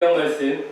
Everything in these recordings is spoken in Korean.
말씀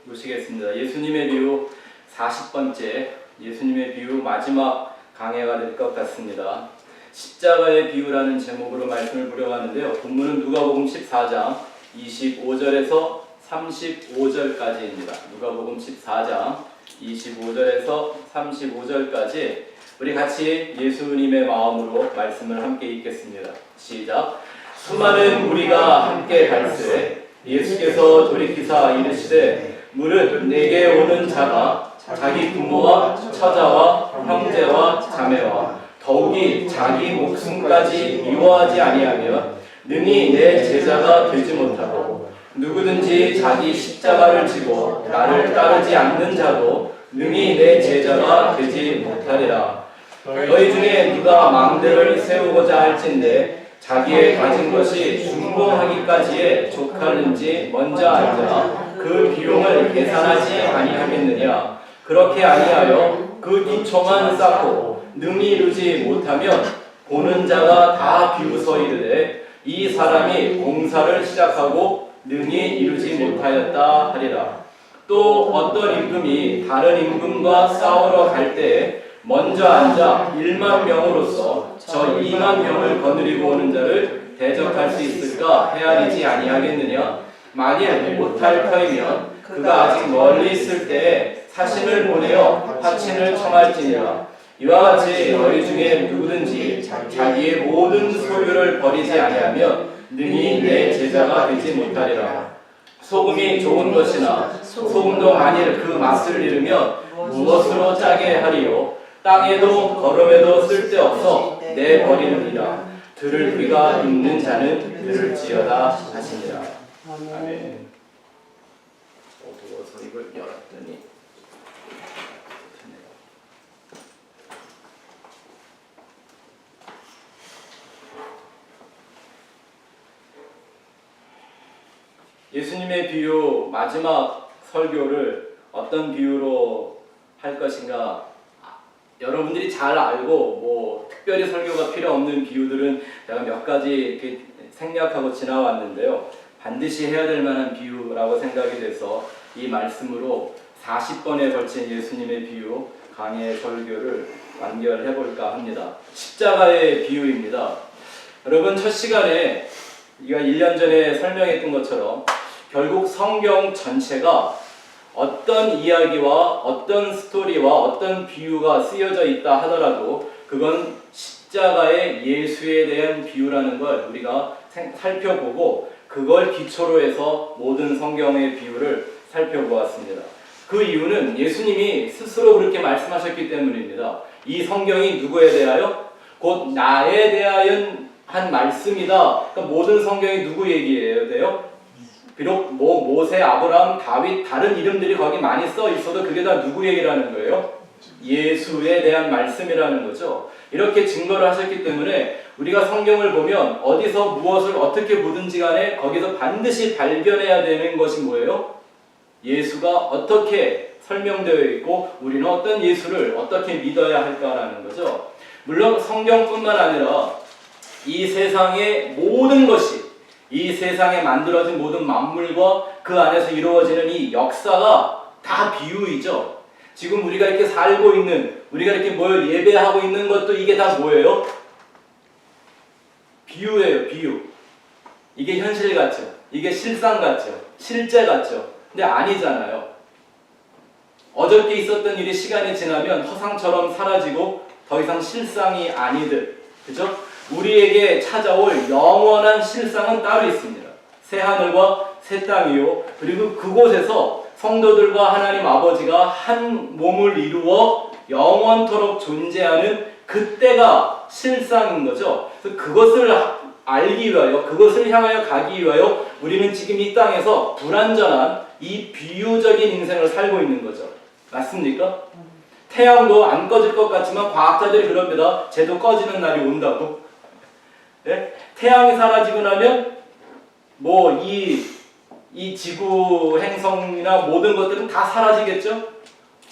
보시겠습니다. 예수님의 비유 40번째 예수님의 비유 마지막 강해가 될 것 같습니다. 십자가의 비유라는 제목으로 말씀을 부려왔는데요. 본문은 누가복음 14장 25절에서 35절까지입니다. 누가복음 14장 25절에서 35절까지 우리 같이 예수님의 마음으로 말씀을 함께 읽겠습니다. 시작. 수많은 무리가 함께 갈새 예수께서 돌이키사 이르시되 무릇 내게 오는 자가 자기 부모와 처자와 형제와 자매와 더욱이 자기 목숨까지 미워하지 아니하면 능히 내 제자가 되지 못하고 누구든지 자기 십자가를 지고 나를 따르지 않는 자도 능히 내 제자가 되지 못하리라. 너희 중에 누가 망대를 세우고자 할진대 자기의 가진 것이 중공하기까지에 족하는지 먼저 알자 그 비용을 계산하지 아니하겠느냐. 그렇게 아니하여 그 기초만 쌓고 능히 이루지 못하면 보는 자가 다 비웃어 이르되 이 사람이 공사를 시작하고 능히 이루지 못하였다 하리라. 또 어떤 임금이 다른 임금과 싸우러 갈 때에 먼저 앉아 1만 명으로서 저 2만 명을 거느리고 오는 자를 대적할 수 있을까 헤아리지 아니하겠느냐. 만일 못할 터이면 그가 아직 멀리 있을 때에 사신을 보내어 화친을 청할지니라. 이와 같이 너희 중에 누구든지 자기의 모든 소유를 버리지 아니하면 능히 내 제자가 되지 못하리라. 소금이 좋은 것이나 소금도 만일 그 맛을 잃으면 무엇으로 짜게 하리요. 땅에도 거름에도 쓸데없어 내버리느니라. 들을 귀가 있는 자는 들을지어다 하시니라. 아멘. 어두워서 이걸 열었더니 예수님의 비유 마지막 설교를 어떤 비유로 할 것인가? 여러분들이 잘 알고 특별히 설교가 필요 없는 비유들은 제가 몇 가지 이렇게 생략하고 지나왔는데요. 반드시 해야 될 만한 비유라고 생각이 돼서 이 말씀으로 40번에 걸친 예수님의 비유 강의 설교를 완결해 볼까 합니다. 십자가의 비유입니다. 여러분 첫 시간에 우리가 1년 전에 설명했던 것처럼 결국 성경 전체가 어떤 이야기와 어떤 스토리와 어떤 비유가 쓰여져 있다 하더라도 그건 십자가의 예수에 대한 비유라는 걸 우리가 살펴보고 그걸 기초로 해서 모든 성경의 비유를 살펴보았습니다. 그 이유는 예수님이 스스로 그렇게 말씀하셨기 때문입니다. 이 성경이 누구에 대하여? 곧 나에 대하여 한 말씀이다. 그러니까 모든 성경이 누구 얘기해야 돼요? 비록 모세, 아브라함, 다윗 다른 이름들이 거기 많이 써 있어도 그게 다 누구 얘기라는 거예요? 예수에 대한 말씀이라는 거죠. 이렇게 증거를 하셨기 때문에 우리가 성경을 보면 어디서 무엇을 어떻게 보든지 간에 거기서 반드시 발견해야 되는 것이 뭐예요? 예수가 어떻게 설명되어 있고 우리는 어떤 예수를 어떻게 믿어야 할까라는 거죠. 물론 성경뿐만 아니라 이 세상의 모든 것이 이 세상에 만들어진 모든 만물과 그 안에서 이루어지는 이 역사가 다 비유이죠. 지금 우리가 이렇게 살고 있는, 우리가 이렇게 모여 예배하고 있는 것도 이게 다 뭐예요? 비유예요, 비유. 이게 현실 같죠? 이게 실상 같죠? 실제 같죠? 근데 아니잖아요. 어저께 있었던 일이 시간이 지나면 허상처럼 사라지고 더 이상 실상이 아니듯, 그죠? 우리에게 찾아올 영원한 실상은 따로 있습니다. 새 하늘과 새 땅이요. 그리고 그곳에서 성도들과 하나님 아버지가 한 몸을 이루어 영원토록 존재하는 그때가 실상인 거죠. 그래서 그것을 알기 위하여, 그것을 향하여 가기 위하여 우리는 지금 이 땅에서 불완전한 이 비유적인 인생을 살고 있는 거죠. 맞습니까? 태양도 안 꺼질 것 같지만 과학자들이 그럽니다. 쟤도 꺼지는 날이 온다고. 네? 태양이 사라지고 나면 이 지구 행성이나 모든 것들은 다 사라지겠죠?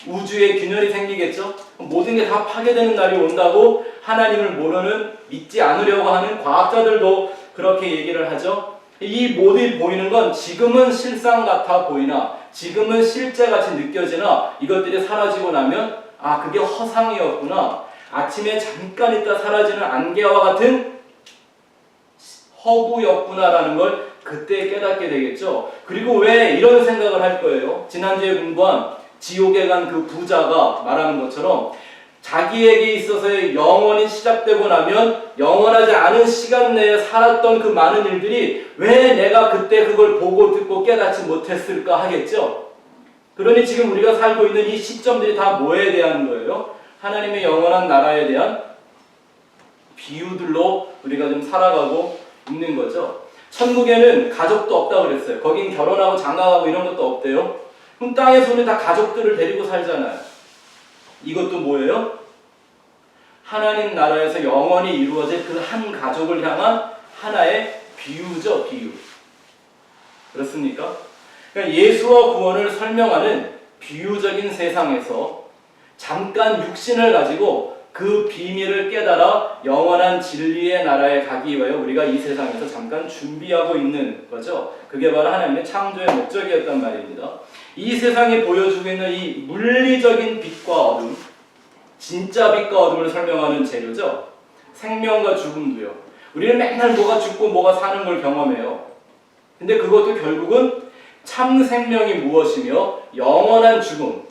우주의 균열이 생기겠죠? 모든 게 다 파괴되는 날이 온다고 하나님을 모르는 믿지 않으려고 하는 과학자들도 그렇게 얘기를 하죠. 이 모두 보이는 건 지금은 실상 같아 보이나 지금은 실제 같이 느껴지나 이것들이 사라지고 나면 아, 그게 허상이었구나. 아침에 잠깐 있다 사라지는 안개와 같은 허구였구나라는 걸 그때 깨닫게 되겠죠. 그리고 왜 이런 생각을 할 거예요? 지난주에 공부한 지옥에 간 그 부자가 말하는 것처럼 자기에게 있어서의 영원이 시작되고 나면 영원하지 않은 시간 내에 살았던 그 많은 일들이 왜 내가 그때 그걸 보고 듣고 깨닫지 못했을까 하겠죠. 그러니 지금 우리가 살고 있는 이 시점들이 다 뭐에 대한 거예요? 하나님의 영원한 나라에 대한 비유들로 우리가 좀 살아가고 있는 거죠. 천국에는 가족도 없다 그랬어요. 거긴 결혼하고 장가가고 이런 것도 없대요. 그럼 땅에서 우리 다 가족들을 데리고 살잖아요. 이것도 뭐예요? 하나님 나라에서 영원히 이루어질 그 한 가족을 향한 하나의 비유죠, 비유. 그렇습니까? 그러니까 예수와 구원을 설명하는 비유적인 세상에서 잠깐 육신을 가지고 그 비밀을 깨달아 영원한 진리의 나라에 가기 위하여 우리가 이 세상에서 잠깐 준비하고 있는 거죠. 그게 바로 하나님의 창조의 목적이었단 말입니다. 이 세상이 보여주고 있는 이 물리적인 빛과 어둠, 진짜 빛과 어둠을 설명하는 재료죠. 생명과 죽음도요. 우리는 맨날 뭐가 죽고 뭐가 사는 걸 경험해요. 근데 그것도 결국은 참 생명이 무엇이며 영원한 죽음,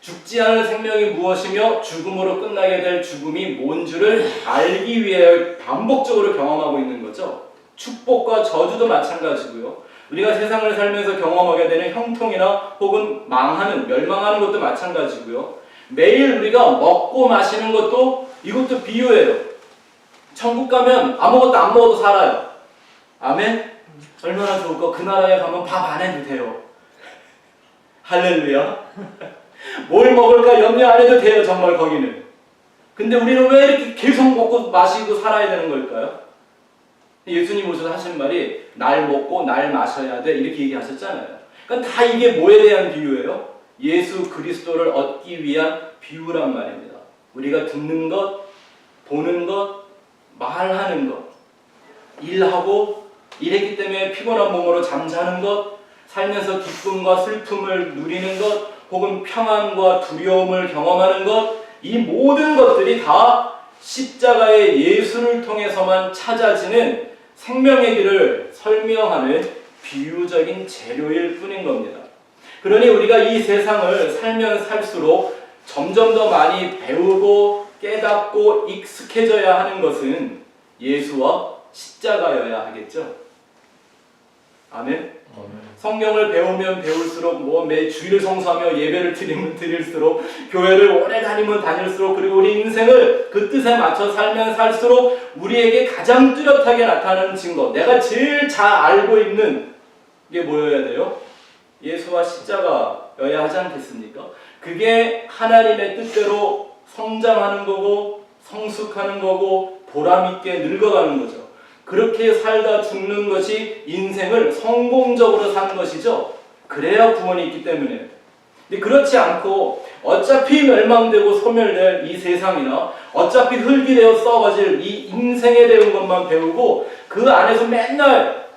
죽지 않을 생명이 무엇이며 죽음으로 끝나게 될 죽음이 뭔 줄을 알기 위해 반복적으로 경험하고 있는 거죠. 축복과 저주도 마찬가지고요. 우리가 세상을 살면서 경험하게 되는 형통이나 혹은 망하는, 멸망하는 것도 마찬가지고요. 매일 우리가 먹고 마시는 것도 이것도 비유예요. 천국 가면 아무것도 안 먹어도 살아요. 아멘? 얼마나 좋을까? 그 나라에 가면 밥 안 해도 돼요. 할렐루야. 뭘 먹을까 염려 안 해도 돼요. 정말 거기는. 근데 우리는 왜 이렇게 계속 먹고 마시고 살아야 되는 걸까요? 예수님 오셔서 하신 말이 날 먹고 날 마셔야 돼 이렇게 얘기하셨잖아요. 그러니까 다 이게 뭐에 대한 비유예요? 예수 그리스도를 얻기 위한 비유란 말입니다. 우리가 듣는 것, 보는 것, 말하는 것, 일하고 일했기 때문에 피곤한 몸으로 잠자는 것, 살면서 기쁨과 슬픔을 누리는 것, 혹은 평안과 두려움을 경험하는 것, 이 모든 것들이 다 십자가의 예수를 통해서만 찾아지는 생명의 길을 설명하는 비유적인 재료일 뿐인 겁니다. 그러니 우리가 이 세상을 살면 살수록 점점 더 많이 배우고 깨닫고 익숙해져야 하는 것은 예수와 십자가여야 하겠죠. 아멘. 성경을 배우면 배울수록 매 주일 성수하며 예배를 드리면 드릴수록 교회를 오래 다니면 다닐수록 그리고 우리 인생을 그 뜻에 맞춰 살면 살수록 우리에게 가장 뚜렷하게 나타나는 증거, 내가 제일 잘 알고 있는 게 뭐여야 돼요? 예수와 십자가여야 하지 않겠습니까? 그게 하나님의 뜻대로 성장하는 거고 성숙하는 거고 보람있게 늙어가는 거죠. 그렇게 살다 죽는 것이 인생을 성공적으로 사는 것이죠. 그래야 구원이 있기 때문에. 근데 그렇지 않고 어차피 멸망되고 소멸될 이 세상이나 어차피 흙이 되어 썩어질 이 인생에 대한 것만 배우고 그 안에서 맨날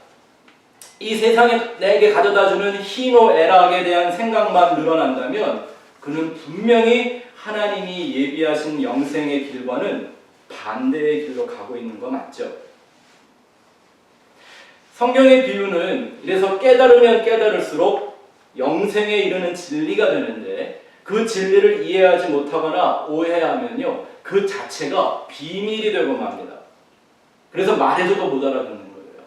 이 세상에 내게 가져다주는 희노애락에 대한 생각만 늘어난다면 그는 분명히 하나님이 예비하신 영생의 길과는 반대의 길로 가고 있는 거 맞죠? 성경의 비유는 이래서 깨달으면 깨달을수록 영생에 이르는 진리가 되는데 그 진리를 이해하지 못하거나 오해하면요 그 자체가 비밀이 되고 맙니다. 그래서 말해줘도 못 알아듣는 거예요.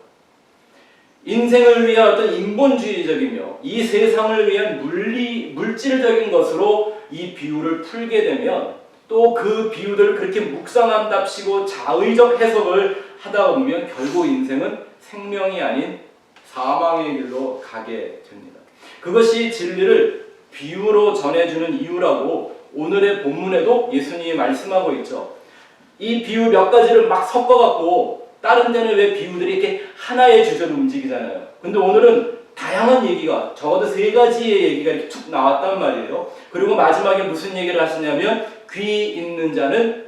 인생을 위한 어떤 인본주의적이며 이 세상을 위한 물질적인 것으로 이 비유를 풀게 되면 또 그 비유들을 그렇게 묵상한답시고 자의적 해석을 하다 보면 결국 인생은 생명이 아닌 사망의 길로 가게 됩니다. 그것이 진리를 비유로 전해주는 이유라고 오늘의 본문에도 예수님이 말씀하고 있죠. 이 비유 몇 가지를 막 섞어갖고 다른 데는 왜 비유들이 이렇게 하나의 주제로 움직이잖아요. 근데 오늘은 다양한 얘기가 적어도 3가지의 얘기가 이렇게 툭 나왔단 말이에요. 그리고 마지막에 무슨 얘기를 하시냐면 귀 있는 자는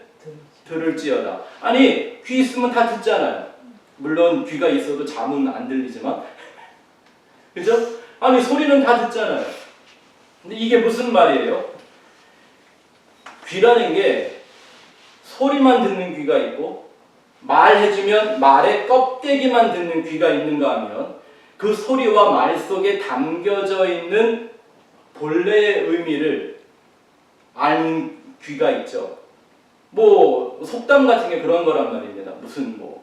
들을지어다. 아니 귀 있으면 다 듣잖아요. 물론 귀가 있어도 잠은 안 들리지만 그죠? 아니 소리는 다 듣잖아요. 근데 이게 무슨 말이에요? 귀라는 게 소리만 듣는 귀가 있고 말해주면 말의 껍데기만 듣는 귀가 있는가 하면 그 소리와 말 속에 담겨져 있는 본래의 의미를 아는 귀가 있죠. 뭐 속담 같은 게 그런 거란 말입니다. 무슨 뭐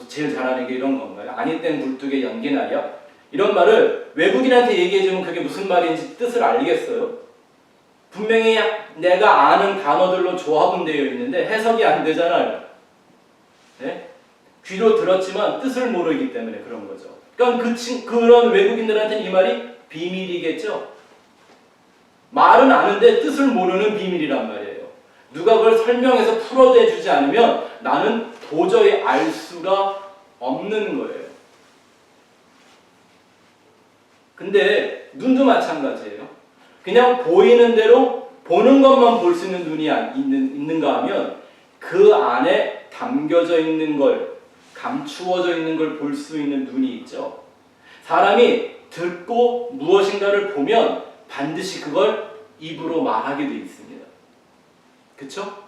제일 잘하는 게 이런 건가요? 아니 땐 굴뚝에 연기나랴? 이런 말을 외국인한테 얘기해주면 그게 무슨 말인지 뜻을 알겠어요? 분명히 내가 아는 단어들로 조합은 되어 있는데 해석이 안 되잖아요. 네? 귀로 들었지만 뜻을 모르기 때문에 그런 거죠. 그러니까 그런 외국인들한테는 이 말이 비밀이겠죠? 말은 아는데 뜻을 모르는 비밀이란 말이에요. 누가 그걸 설명해서 풀어내주지 않으면 나는 도저히 알 수가 없는 거예요. 근데 눈도 마찬가지예요. 그냥 보이는 대로 보는 것만 볼 수 있는 눈이 있는가 하면 그 안에 담겨져 있는 걸, 감추어져 있는 걸 볼 수 있는 눈이 있죠. 사람이 듣고 무엇인가를 보면 반드시 그걸 입으로 말하게 돼 있습니다. 그쵸?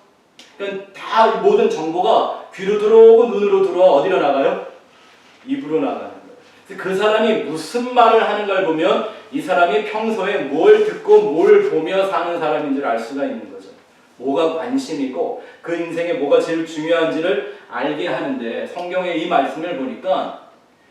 그러니까 다 모든 정보가 귀로 들어오고 눈으로 들어와 어디로 나가요? 입으로 나가는 거예요. 그 사람이 무슨 말을 하는가를 보면 이 사람이 평소에 뭘 듣고 뭘 보며 사는 사람인 줄 알 수가 있는 거죠. 뭐가 관심이고 그 인생에 뭐가 제일 중요한지를 알게 하는데 성경의 이 말씀을 보니까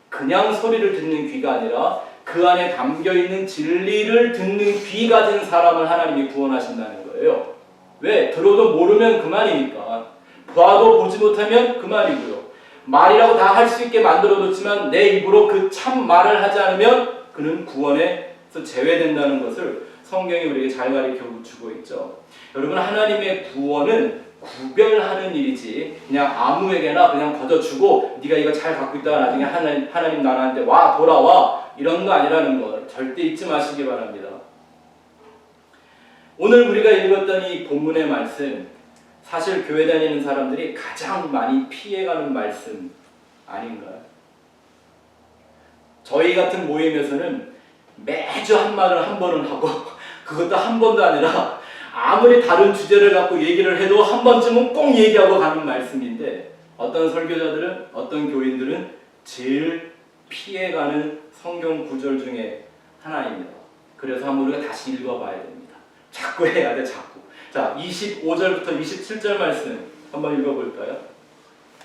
그냥 소리를 듣는 귀가 아니라 그 안에 담겨있는 진리를 듣는 귀 가진 사람을 하나님이 구원하신다는 거예요. 왜? 들어도 모르면 그만이니까. 봐도 보지 못하면 그만이고요. 말이라고 다 할 수 있게 만들어뒀지만 내 입으로 그 참 말을 하지 않으면 그는 구원에서 제외된다는 것을 성경이 우리에게 잘 가르쳐 주고 있죠. 여러분, 하나님의 구원은 구별하는 일이지 그냥 아무에게나 그냥 거저주고 네가 이거 잘 갖고 있다가 나중에 하나님 나라한테 와 돌아와 이런 거 아니라는 걸 절대 잊지 마시기 바랍니다. 오늘 우리가 읽었던 이 본문의 말씀, 사실 교회 다니는 사람들이 가장 많이 피해가는 말씀 아닌가요? 저희 같은 모임에서는 매주 한 말을 한 번은 하고 그것도 한 번도 아니라 아무리 다른 주제를 갖고 얘기를 해도 한 번쯤은 꼭 얘기하고 가는 말씀인데 어떤 설교자들은, 어떤 교인들은 제일 피해가는 성경 구절 중에 하나입니다. 그래서 한번 우리가 다시 읽어봐야 됩니다. 자꾸 해야 돼, 자꾸. 자, 25절부터 27절 말씀 한번 읽어볼까요?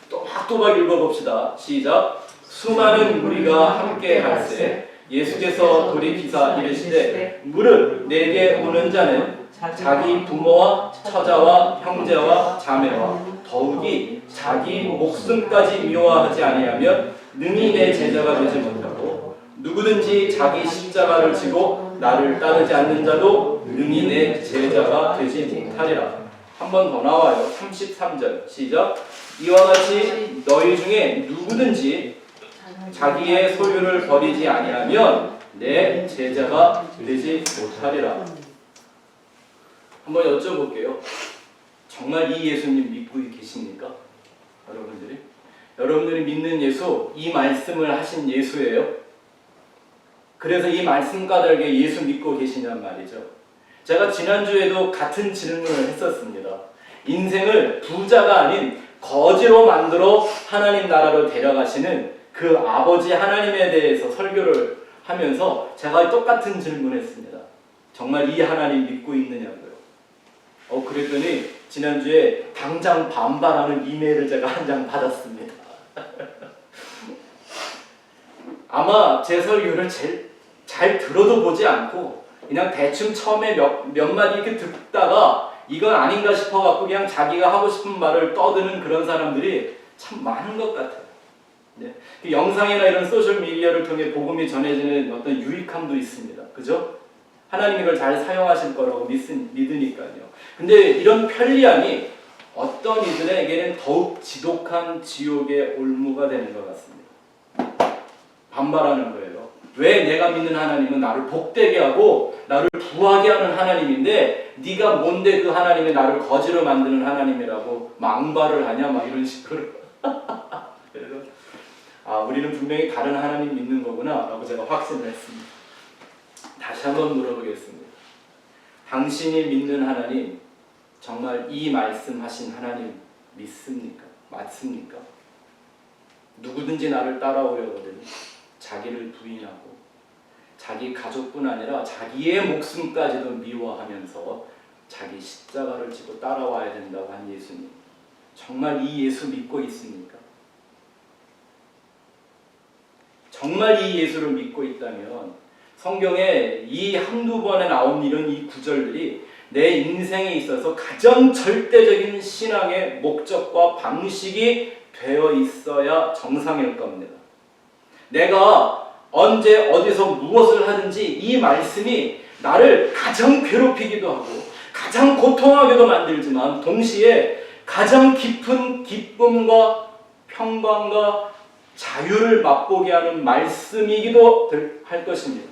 또박또박 읽어봅시다. 시작. 수많은 무리가 함께 할세 예수께서 돌이키사 이르시되 무릇 내게 오는 자는 자기 부모와 처자와 형제와 자매와 더욱이 자기 목숨까지 미워하지 아니하면 능히 내 제자가 되지 못하고 누구든지 자기 십자가를 지고 나를 따르지 않는 자도 능히 내 제자가 되지 못하리라. 한 번 더 나와요. 33절 시작. 이와 같이 너희 중에 누구든지 자기의 소유를 버리지 아니하면 내 제자가 되지 못하리라. 한번 여쭤볼게요. 정말 이 예수님 믿고 계십니까? 여러분들이? 여러분들이 믿는 예수, 이 말씀을 하신 예수예요? 그래서 이 말씀 까닭에 예수 믿고 계시냔 말이죠. 제가 지난주에도 같은 질문을 했었습니다. 인생을 부자가 아닌 거지로 만들어 하나님 나라로 데려가시는 그 아버지 하나님에 대해서 설교를 하면서 제가 똑같은 질문을 했습니다. 정말 이 하나님 믿고 있느냐고요. 그랬더니 지난주에 당장 반발하는 이메일을 제가 한 장 받았습니다. 아마 제 설교를 잘 들어도 보지 않고 그냥 대충 처음에 몇 마디 이렇게 듣다가 이건 아닌가 싶어갖고 그냥 자기가 하고 싶은 말을 떠드는 그런 사람들이 참 많은 것 같아요. 네. 영상이나 이런 소셜미디어를 통해 복음이 전해지는 어떤 유익함도 있습니다. 그죠? 하나님이 이걸 잘 사용하실 거라고 믿으니까요. 근데 이런 편리함이 어떤 이들에게는 더욱 지독한 지옥의 올무가 되는 것 같습니다. 반발하는 거예요. 왜 내가 믿는 하나님은 나를 복되게 하고 나를 부하게 하는 하나님인데 네가 뭔데 그 하나님이 나를 거지로 만드는 하나님이라고 망발을 하냐 막 이런 식으로. 그래서 우리는 분명히 다른 하나님 믿는 거구나 라고 제가 확신을 했습니다. 다시 한번 물어보겠습니다. 당신이 믿는 하나님, 정말 이 말씀하신 하나님 믿습니까? 맞습니까? 누구든지 나를 따라오려거든 자기를 부인하고 자기 가족뿐 아니라 자기의 목숨까지도 미워하면서 자기 십자가를 지고 따라와야 된다고 한 예수님, 정말 이 예수 믿고 있습니까? 정말 이 예수를 믿고 있다면 성경에 이 한두 번에 나온 이런 이 구절들이 내 인생에 있어서 가장 절대적인 신앙의 목적과 방식이 되어 있어야 정상일 겁니다. 내가 언제 어디서 무엇을 하든지 이 말씀이 나를 가장 괴롭히기도 하고 가장 고통하게도 만들지만 동시에 가장 깊은 기쁨과 평강과 자유를 맛보게 하는 말씀이기도 할 것입니다.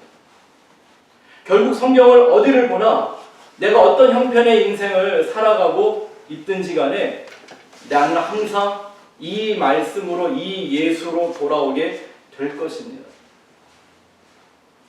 결국 성경을 어디를 보나 내가 어떤 형편의 인생을 살아가고 있든지 간에 나는 항상 이 말씀으로 이 예수로 돌아오게 될 것입니다.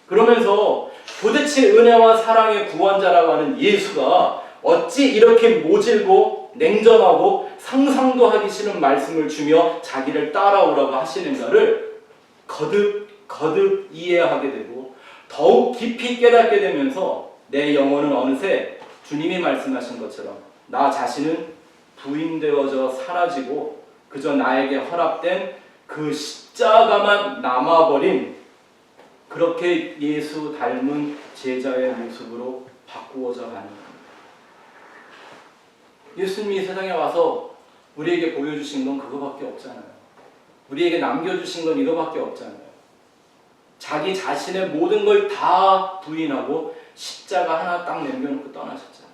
그러면서 도대체 은혜와 사랑의 구원자라고 하는 예수가 어찌 이렇게 모질고 냉정하고 상상도 하기 싫은 말씀을 주며 자기를 따라오라고 하시는가를 거듭 이해하게 되고 더욱 깊이 깨닫게 되면서 내 영혼은 어느새 주님이 말씀하신 것처럼 나 자신은 부인되어져 사라지고 그저 나에게 허락된 그 십자가만 남아버린 그렇게 예수 닮은 제자의 모습으로 바꾸어져 가는 겁니다. 예수님이 세상에 와서 우리에게 보여주신 건 그거밖에 없잖아요. 우리에게 남겨주신 건 이거밖에 없잖아요. 자기 자신의 모든 걸 다 부인하고 십자가 하나 딱 남겨놓고 떠나셨잖아요.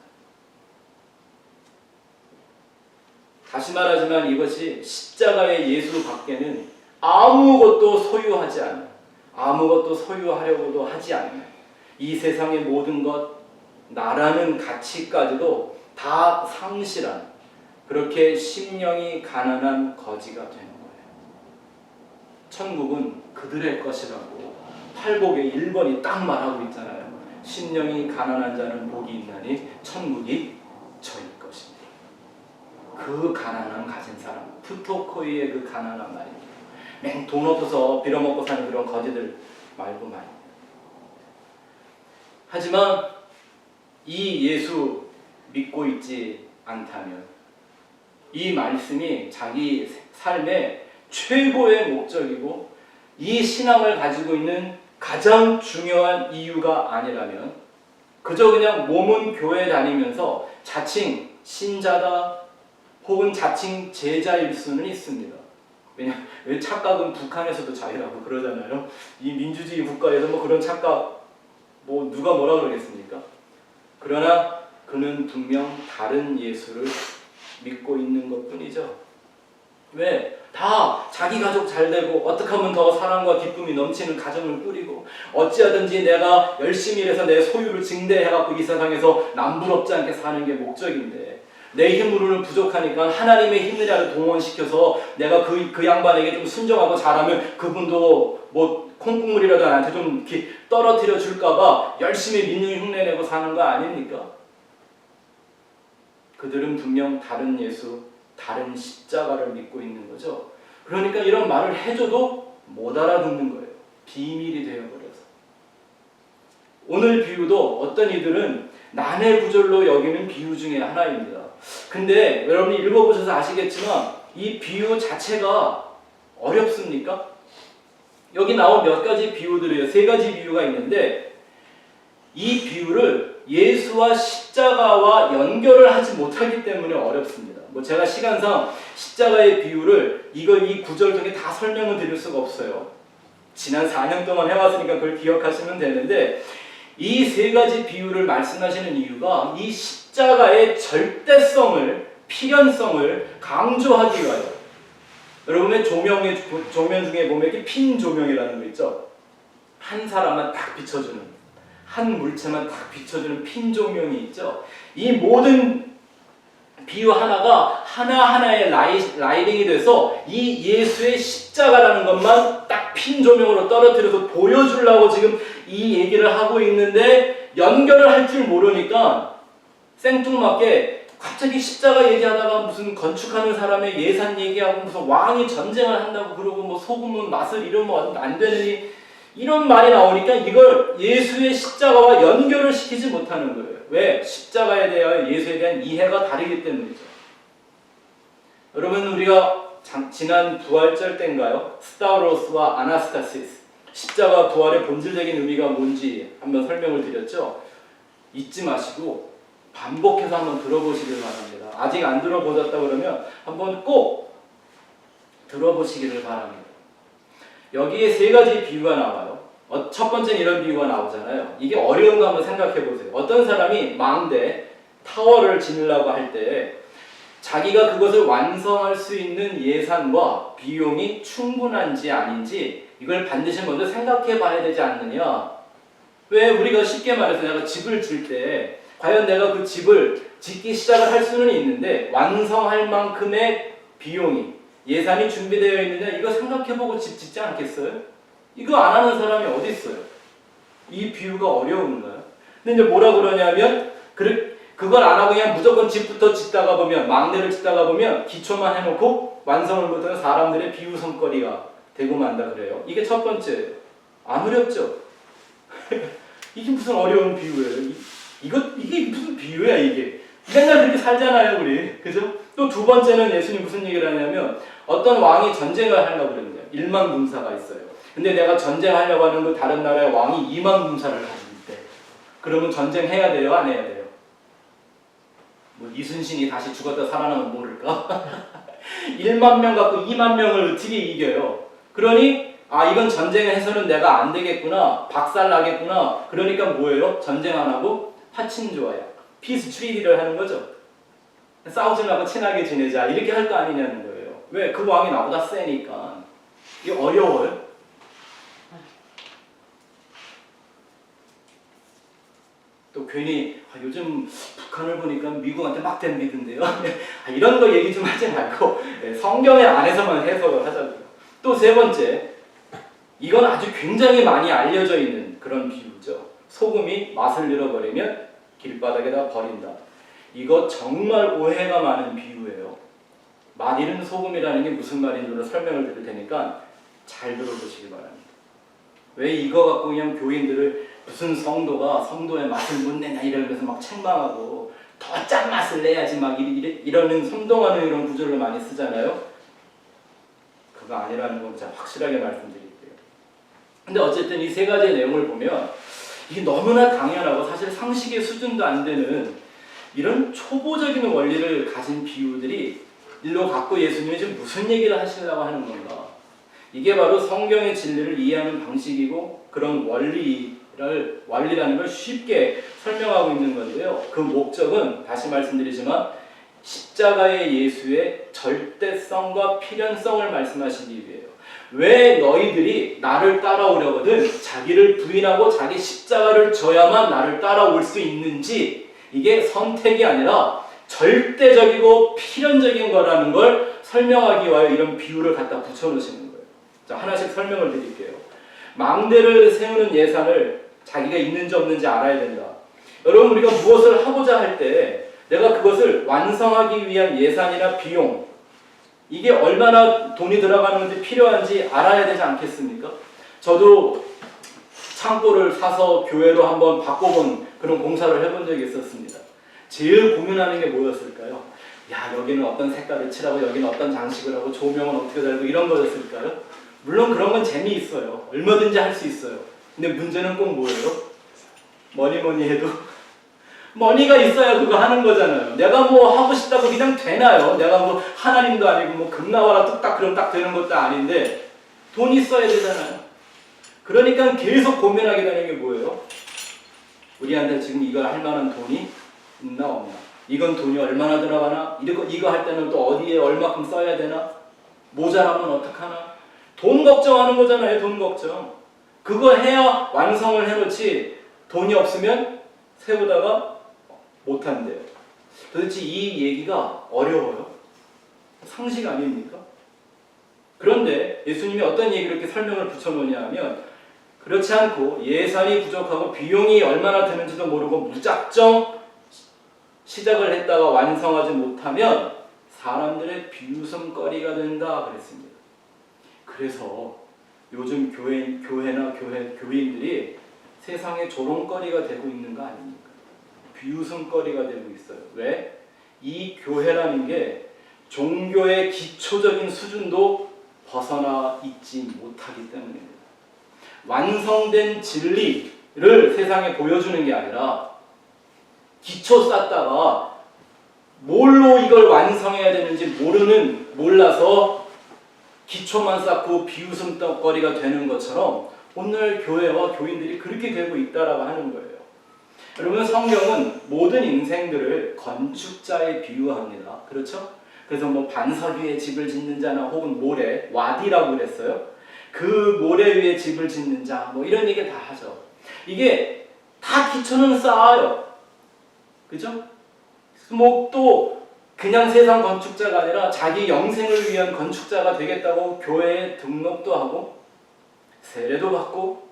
다시 말하지만 이것이 십자가의 예수 밖에는 아무것도 소유하지 않아요. 아무것도 소유하려고도 하지 않아요. 이 세상의 모든 것, 나라는 가치까지도 다 상실한 그렇게 심령이 가난한 거지가 되는 거예요. 천국은 그들의 것이라고 팔복의 1번이 딱 말하고 있잖아요. 심령이 가난한 자는 복이 있나니 천국이 저희 것입니다. 그 가난함 가진 사람, 푸토코이의 그 가난한 말입니다. 맹 돈 없어서 빌어먹고 사는 그런 거지들 말고 말입니다. 하지만 이 예수 믿고 있지 않다면 이 말씀이 자기 삶의 최고의 목적이고 이 신앙을 가지고 있는 가장 중요한 이유가 아니라면 그저 그냥 몸은 교회 다니면서 자칭 신자다 혹은 자칭 제자일 수는 있습니다. 왜 착각은 북한에서도 자유라고 그러잖아요. 이 민주주의 국가에서 뭐 그런 착각 뭐 누가 뭐라 그러겠습니까? 그러나 그는 분명 다른 예수를 믿고 있는 것뿐이죠. 왜? 다 자기 가족 잘 되고 어떻게 하면 더 사랑과 기쁨이 넘치는 가정을 꾸리고 어찌하든지 내가 열심히 일해서 내 소유를 증대해갖고 이 세상에서 남부럽지 않게 사는 게 목적인데 내 힘으로는 부족하니까 하나님의 힘이라도 동원시켜서 내가 그 양반에게 좀 순종하고 잘하면 그분도 뭐 콩국물이라도 나한테 좀 이렇게 떨어뜨려 줄까봐 열심히 믿는 흉내내고 사는 거 아닙니까? 그들은 분명 다른 예수, 다른 십자가를 믿고 있는 거죠. 그러니까 이런 말을 해줘도 못 알아듣는 거예요. 비밀이 되어버려서. 오늘 비유도 어떤 이들은 난해구절로 여기는 비유 중에 하나입니다. 근데 여러분이 읽어보셔서 아시겠지만 이 비유 자체가 어렵습니까? 여기 나온 몇 가지 비유들이에요. 3가지 비유가 있는데 이 비유를 예수와 십자가와 연결을 하지 못하기 때문에 어렵습니다. 뭐 제가 시간상 십자가의 비유를 이 구절 중에 다 설명을 드릴 수가 없어요. 지난 4년 동안 해왔으니까 그걸 기억하시면 되는데 이 3가지 비유를 말씀하시는 이유가 이 십자가의 절대성을, 필연성을 강조하기 위하여. 여러분의 조명 중에 보면 이렇게 핀 조명이라는 거 있죠? 한 사람만 딱 비춰주는, 한 물체만 딱 비춰주는 핀 조명이 있죠? 이 모든 비유 하나가 하나하나의 라이딩이 돼서 이 예수의 십자가라는 것만 딱 핀 조명으로 떨어뜨려서 보여주려고 지금 이 얘기를 하고 있는데 연결을 할 줄 모르니까 생뚱맞게 갑자기 십자가 얘기하다가 무슨 건축하는 사람의 예산 얘기하고 무슨 왕이 전쟁을 한다고 그러고 뭐 소금은 맛을 잃으면 안 되느니 이런 말이 나오니까 이걸 예수의 십자가와 연결을 시키지 못하는 거예요. 왜? 십자가에 대하여 예수에 대한 이해가 다르기 때문이죠. 여러분 우리가 지난 부활절 때인가요? 스타우로스와 아나스타시스 십자가 부활의 본질적인 의미가 뭔지 한번 설명을 드렸죠. 잊지 마시고 반복해서 한번 들어보시길 바랍니다. 아직 안 들어보셨다 그러면 한번 꼭 들어보시기를 바랍니다. 여기에 세 가지 비유가 나와요. 첫 번째는 이런 비유가 나오잖아요. 이게 어려운 거 한번 생각해 보세요. 어떤 사람이 망대, 타워를 지으려고 할 때 자기가 그것을 완성할 수 있는 예산과 비용이 충분한지 아닌지 이걸 반드시 먼저 생각해 봐야 되지 않느냐. 왜? 우리가 쉽게 말해서 내가 집을 질 때 과연 내가 그 집을 짓기 시작을 할 수는 있는데 완성할 만큼의 비용이 예산이 준비되어 있느냐 이거 생각해보고 집 짓지 않겠어요? 이거 안 하는 사람이 어디 있어요? 이 비유가 어려운가요? 근데 이제 뭐라 그러냐면 그걸 안 하고 그냥 무조건 집부터 짓다가 보면 망대를 짓다가 보면 기초만 해놓고 완성을 못하는 사람들의 비유성거리가 되고 만다 그래요. 이게 첫 번째예요. 안 어렵죠? 이게 무슨 어려운 비유예요? 이게 무슨 비유야 이게? 맨날 그렇게 살잖아요 우리. 그죠? 또 두 번째는 예수님 무슨 얘기를 하냐면 어떤 왕이 전쟁을 하려고 그러는데 1만 군사가 있어요. 근데 내가 전쟁하려고 하는 그 다른 나라의 왕이 2만 군사를 가지고 있대. 그러면 전쟁해야 돼요? 안 해야 돼요? 뭐 이순신이 다시 죽었다 살아나면 모를까? 1만 명 갖고 2만 명을 어떻게 이겨요? 그러니 이건 전쟁을 해서는 내가 안 되겠구나. 박살나겠구나. 그러니까 뭐예요? 전쟁 안 하고 화친조약, 피스 트리티를 하는 거죠. 싸우지 말고 친하게 지내자. 이렇게 할 거 아니냐는 거예요. 왜? 그 왕이 나보다 세니까. 이게 어려워요? 또 괜히 요즘 북한을 보니까 미국한테 막 덤비던데요. 이런 거 얘기 좀 하지 말고 성경의 안에서만 해석을 하자고요. 또 세 번째, 이건 아주 굉장히 많이 알려져 있는 그런 비유죠. 소금이 맛을 잃어버리면 길바닥에다 버린다. 이거 정말 오해가 많은 비유예요. 맛 잃은 소금이라는 게 무슨 말인지 설명을 드릴 테니까 잘 들어보시기 바랍니다. 왜 이거 갖고 그냥 교인들을 무슨 성도가 성도의 맛을 못 내냐 이러면서 막 책망하고 더 짠맛을 내야지 막 이러는 선동하는 이런 구조를 많이 쓰잖아요. 그거 아니라는 건 제가 확실하게 말씀드릴게요. 근데 어쨌든 이 세 가지의 내용을 보면 이게 너무나 당연하고 사실 상식의 수준도 안 되는 이런 초보적인 원리를 가진 비유들이 일로 갖고 예수님이 지금 무슨 얘기를 하시려고 하는 건가? 이게 바로 성경의 진리를 이해하는 방식이고 그런 원리라는 걸 쉽게 설명하고 있는 건데요. 그 목적은 다시 말씀드리지만 십자가의 예수의 절대성과 필연성을 말씀하시기 위해요. 왜 너희들이 나를 따라오려거든 자기를 부인하고 자기 십자가를 져야만 나를 따라올 수 있는지 이게 선택이 아니라 절대적이고 필연적인 거라는 걸 설명하기 위하여 이런 비유를 갖다 붙여놓으시는 거예요. 자, 하나씩 설명을 드릴게요. 망대를 세우는 예산을 자기가 있는지 없는지 알아야 된다. 여러분 우리가 무엇을 하고자 할 때 내가 그것을 완성하기 위한 예산이나 비용 이게 얼마나 돈이 들어가는지 필요한지 알아야 되지 않겠습니까? 저도 창고를 사서 교회로 한번 바꿔본 그런 공사를 해본 적이 있었습니다. 제일 고민하는 게 뭐였을까요? 야, 여기는 어떤 색깔을 칠하고 여기는 어떤 장식을 하고 조명은 어떻게 달고 이런 거였을까요? 물론 그런 건 재미있어요. 얼마든지 할 수 있어요. 근데 문제는 꼭 뭐예요? 뭐니 해도 머니가 있어야 그거 하는 거잖아요. 내가 뭐 하고 싶다고 그냥 되나요? 내가 뭐 하나님도 아니고 뭐 금 나와라 뚝딱 그럼 딱 되는 것도 아닌데 돈 있어야 되잖아요. 그러니까 계속 고민하게 되는 게 뭐예요? 우리한테 지금 이걸 할 만한 돈이 있나 없나? 이건 돈이 얼마나 들어가나? 이거 할 때는 또 어디에 얼마큼 써야 되나? 모자라면 어떡하나? 돈 걱정하는 거잖아요. 돈 걱정. 그거 해야 완성을 해놓지 돈이 없으면 세우다가 못한대요. 도대체 이 얘기가 어려워요? 상식 아닙니까? 그런데 예수님이 어떤 얘기를 이렇게 설명을 붙여놓냐 하면 그렇지 않고 예산이 부족하고 비용이 얼마나 드는지도 모르고 무작정 시작을 했다가 완성하지 못하면 사람들의 비웃음거리가 된다 그랬습니다. 그래서 요즘 교회나 교인들이 세상의 조롱거리가 되고 있는 거 아닙니까? 비웃음거리가 되고 있어요. 왜? 이 교회라는 게 종교의 기초적인 수준도 벗어나 있지 못하기 때문입니다. 완성된 진리를 세상에 보여주는 게 아니라 기초 쌓다가 뭘로 이걸 완성해야 되는지 몰라서 기초만 쌓고 비웃음거리가 되는 것처럼 오늘 교회와 교인들이 그렇게 되고 있다라고 하는 거예요. 여러분, 성경은 모든 인생들을 건축자에 비유합니다. 그렇죠? 그래서 뭐 반석 위에 집을 짓는 자나 혹은 모래, 와디라고 그랬어요. 그 모래 위에 집을 짓는 자, 뭐 이런 얘기 다 하죠. 이게 다 기초는 쌓아요. 그죠? 뭐 또 그냥 세상 건축자가 아니라 자기 영생을 위한 건축자가 되겠다고 교회에 등록도 하고 세례도 받고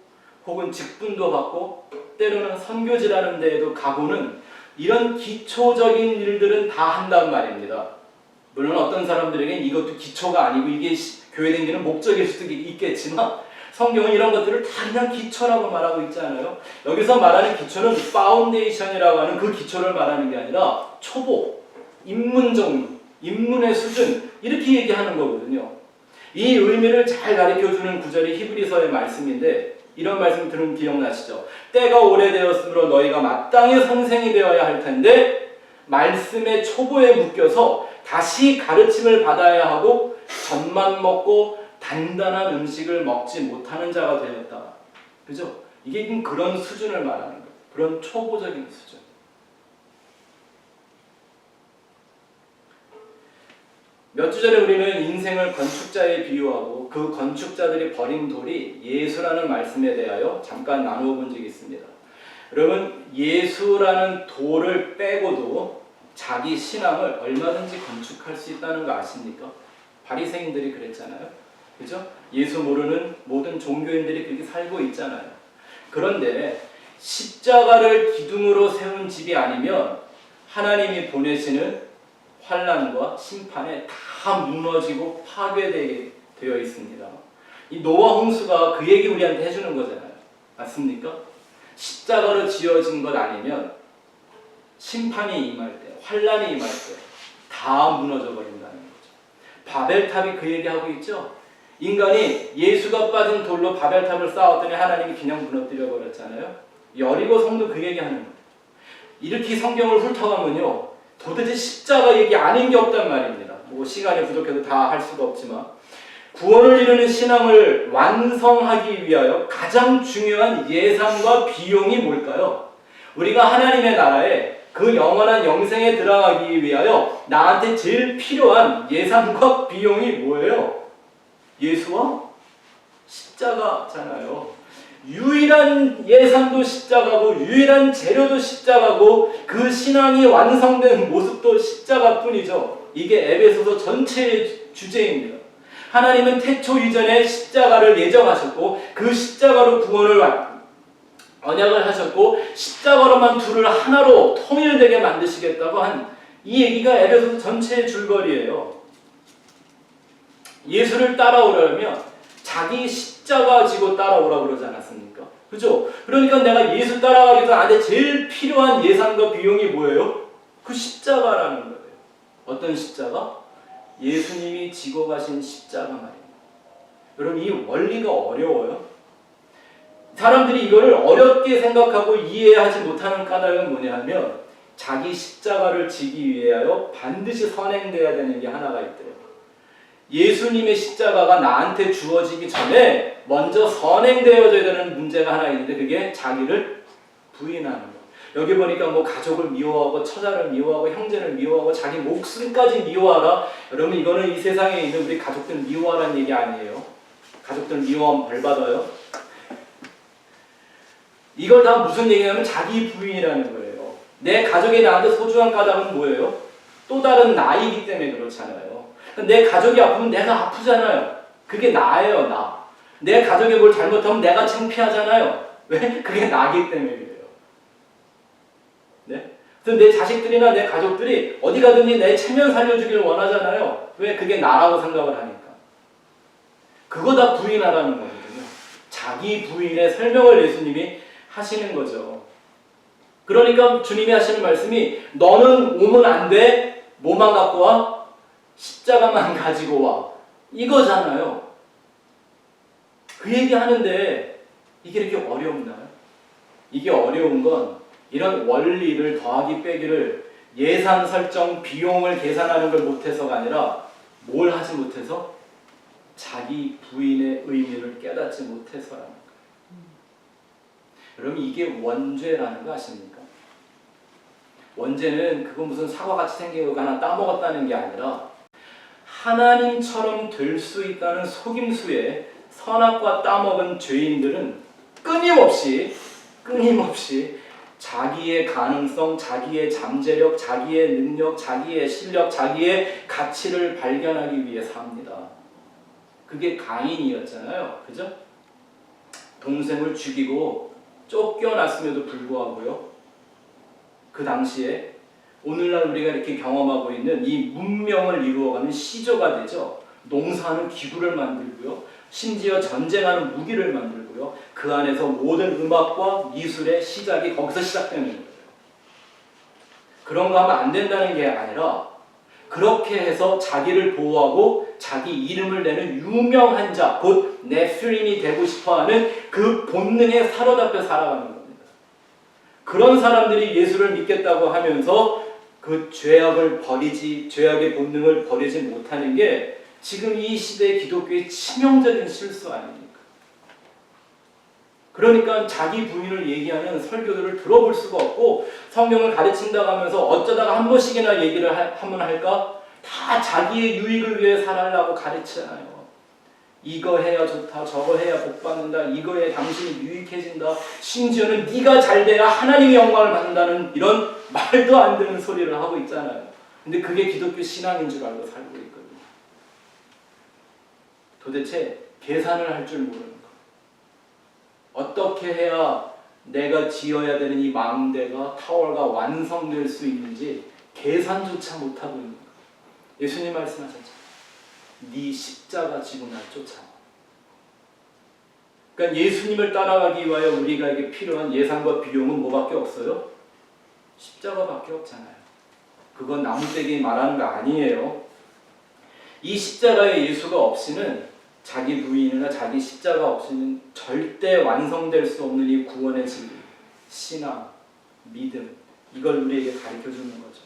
혹은 직분도 받고 때로는 선교지라는 데에도 가보는 이런 기초적인 일들은 다 한단 말입니다. 물론 어떤 사람들에겐 이것도 기초가 아니고 이게 교회 다니는 목적일 수도 있겠지만 성경은 이런 것들을 다 그냥 기초라고 말하고 있지 않아요? 여기서 말하는 기초는 파운데이션이라고 하는 그 기초를 말하는 게 아니라 초보, 입문 정도, 입문의 수준 이렇게 얘기하는 거거든요. 이 의미를 잘 가르쳐주는 구절이 히브리서의 말씀인데 이런 말씀 들은 기억나시죠? 때가 오래되었으므로 너희가 마땅히 선생이 되어야 할 텐데 말씀의 초보에 묶여서 다시 가르침을 받아야 하고 젖만 먹고 단단한 음식을 먹지 못하는 자가 되었다. 그죠? 이게 그런 수준을 말하는 거예요. 그런 초보적인 수준. 몇 주 전에 우리는 인생을 건축자에 비유하고 그 건축자들이 버린 돌이 예수라는 말씀에 대하여 잠깐 나누어 본 적이 있습니다. 여러분, 예수라는 돌을 빼고도 자기 신앙을 얼마든지 건축할 수 있다는 거 아십니까? 바리새인들이 그랬잖아요. 그죠? 예수 모르는 모든 종교인들이 그렇게 살고 있잖아요. 그런데 십자가를 기둥으로 세운 집이 아니면 하나님이 보내시는 환난과 심판에 다 무너지고 파괴되게 되어 있습니다. 이 노아 홍수가 그 얘기 우리한테 해주는 거잖아요. 맞습니까? 십자가로 지어진 것 아니면 심판이 임할 때, 환난이 임할 때 다 무너져 버린다는 거죠. 바벨탑이 그 얘기하고 있죠. 인간이 예수가 빠진 돌로 바벨탑을 쌓았더니 하나님이 그냥 무너뜨려 버렸잖아요. 여리고 성도 그 얘기하는 거예요. 이렇게 성경을 훑어가면요, 도대체 십자가 얘기 아닌 게 없단 말입니다. 뭐 시간이 부족해서 다 할 수가 없지만 구원을 이루는 신앙을 완성하기 위하여 가장 중요한 예산과 비용이 뭘까요? 우리가 하나님의 나라에 그 영원한 영생에 들어가기 위하여 나한테 제일 필요한 예산과 비용이 뭐예요? 예수와 십자가잖아요. 유일한 예산도 십자가고 유일한 재료도 십자가고 그 신앙이 완성된 모습도 십자가뿐이죠. 이게 에베소서 전체의 주제입니다. 하나님은 태초 이전에 십자가를 예정하셨고 그 십자가로 구원을 언약을 하셨고 십자가로만 둘을 하나로 통일되게 만드시겠다고 한 이 얘기가 에베소서 전체의 줄거리예요. 예수를 따라오려면 자기 십자가 지고 따라오라고 그러지 않았습니까? 그죠? 그러니까 내가 예수 따라가기 위해서 나한테 제일 필요한 예산과 비용이 뭐예요? 그 십자가라는 거예요. 어떤 십자가? 예수님이 지고 가신 십자가 말입니다. 여러분, 이 원리가 어려워요? 사람들이 이거를 어렵게 생각하고 이해하지 못하는 까닭은 뭐냐면 자기 십자가를 지기 위하여 반드시 선행돼야 되는 게 하나가 있더래요. 예수님의 십자가가 나한테 주어지기 전에 먼저 선행되어져야 되는 문제가 하나 있는데 그게 자기를 부인하는 거. 여기 보니까 뭐 가족을 미워하고 처자를 미워하고 형제를 미워하고 자기 목숨까지 미워하라. 여러분, 이거는 이 세상에 있는 우리 가족들 미워하라는 얘기 아니에요. 가족들 미워하면 벌 받아요. 이걸 다 무슨 얘기냐면 자기 부인이라는 거예요. 내 가족이 나한테 소중한 까닭은 뭐예요? 또 다른 나이기 때문에 그렇잖아요. 내 가족이 아프면 내가 아프잖아요. 그게 나예요, 나. 내 가족이 뭘 잘못하면 내가 창피하잖아요. 왜? 그게 나기 때문에 그래요. 네? 그래서 내 자식들이나 내 가족들이 어디 가든지 내 체면 살려주길 원하잖아요. 왜? 그게 나라고 생각을 하니까. 그거 다 부인하라는 거거든요. 자기 부인의 설명을 예수님이 하시는 거죠. 그러니까 주님이 하시는 말씀이 너는 오면 안 돼. 뭐만 갖고 와? 십자가만 가지고 와. 이거잖아요. 그 얘기 하는데 이게 이렇게 어렵나요? 이게 어려운 건 이런 원리를 더하기 빼기를 예산 설정, 비용을 계산하는 걸 못해서가 아니라 뭘 하지 못해서? 자기 부인의 의미를 깨닫지 못해서라는 거예요. 여러분 이게 원죄라는 거 아십니까? 원죄는 그거 무슨 사과같이 생긴 거 하나 따먹었다는 게 아니라 하나님처럼 될 수 있다는 속임수에 선악과 따먹은 죄인들은 끊임없이 자기의 가능성, 자기의 잠재력, 자기의 능력, 자기의 실력, 자기의 가치를 발견하기 위해 삽니다. 그게 가인이었잖아요. 그죠? 동생을 죽이고 쫓겨났음에도 불구하고요. 그 당시에 오늘날 우리가 이렇게 경험하고 있는 이 문명을 이루어가는 시조가 되죠. 농사하는 기구를 만들고요. 심지어 전쟁하는 무기를 만들고요. 그 안에서 모든 음악과 미술의 시작이 거기서 시작되는 거예요. 그런 거 하면 안 된다는 게 아니라 그렇게 해서 자기를 보호하고 자기 이름을 내는 유명한 자, 곧 네피림이 되고 싶어하는 그 본능에 사로잡혀 살아가는 겁니다. 그런 사람들이 예수를 믿겠다고 하면서 그 죄악의 본능을 버리지 못하는 게 지금 이 시대의 기독교의 치명적인 실수 아닙니까? 그러니까 자기 부인을 얘기하는 설교들을 들어볼 수가 없고 성경을 가르친다고 하면서 어쩌다가 한 번씩이나 얘기를 하면 할까? 다 자기의 유익을 위해 살아라고 가르치잖아요. 이거 해야 좋다, 저거 해야 복 받는다, 이거에 당신이 유익해진다, 심지어는 네가 잘 돼야 하나님의 영광을 받는다는 이런 말도 안 되는 소리를 하고 있잖아요. 근데 그게 기독교 신앙인 줄 알고 살고 있거든요. 도대체 계산을 할 줄 모르는 거. 어떻게 해야 내가 지어야 되는 이 망대가 타워가 완성될 수 있는지 계산조차 못하고 있는 거. 예수님 말씀하셨죠. 네 십자가 지고 날 쫓아와. 그러니까 예수님을 따라가기 위하여 우리에게 필요한 예산과 비용은 뭐밖에 없어요? 십자가밖에 없잖아요. 그건 나무떼기 말하는 거 아니에요. 이 십자가의 예수가 없이는 자기 부인이나 자기 십자가 없이는 절대 완성될 수 없는 이 구원의 진리, 신앙, 믿음, 이걸 우리에게 가르쳐주는 거죠.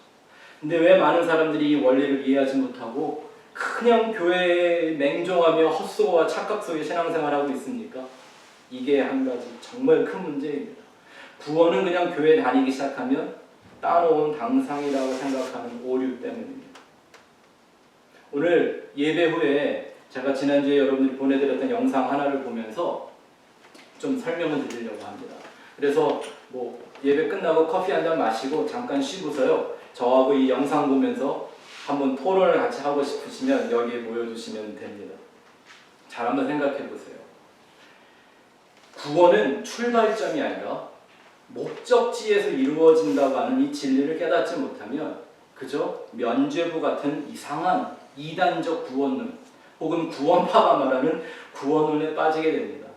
근데 왜 많은 사람들이 이 원리를 이해하지 못하고 그냥 교회에 맹종하며 헛소와 착각 속에 신앙생활하고 있습니까? 이게 한 가지 정말 큰 문제입니다. 구원은 그냥 교회 다니기 시작하면 따놓은 당상이라고 생각하는 오류 때문입니다. 오늘 예배 후에 제가 지난주에 여러분들이 보내드렸던 영상 하나를 보면서 좀 설명을 드리려고 합니다. 그래서 뭐 예배 끝나고 커피 한 잔 마시고 잠깐 쉬고서요. 저하고 이 영상 보면서 한번 토론을 같이 하고 싶으시면 여기에 모여주시면 됩니다. 잘 한번 생각해 보세요. 구원은 출발점이 아니라 목적지에서 이루어진다고 하는 이 진리를 깨닫지 못하면 그저 면죄부 같은 이상한 이단적 구원론 혹은 구원파가 말하는 구원론에 빠지게 됩니다.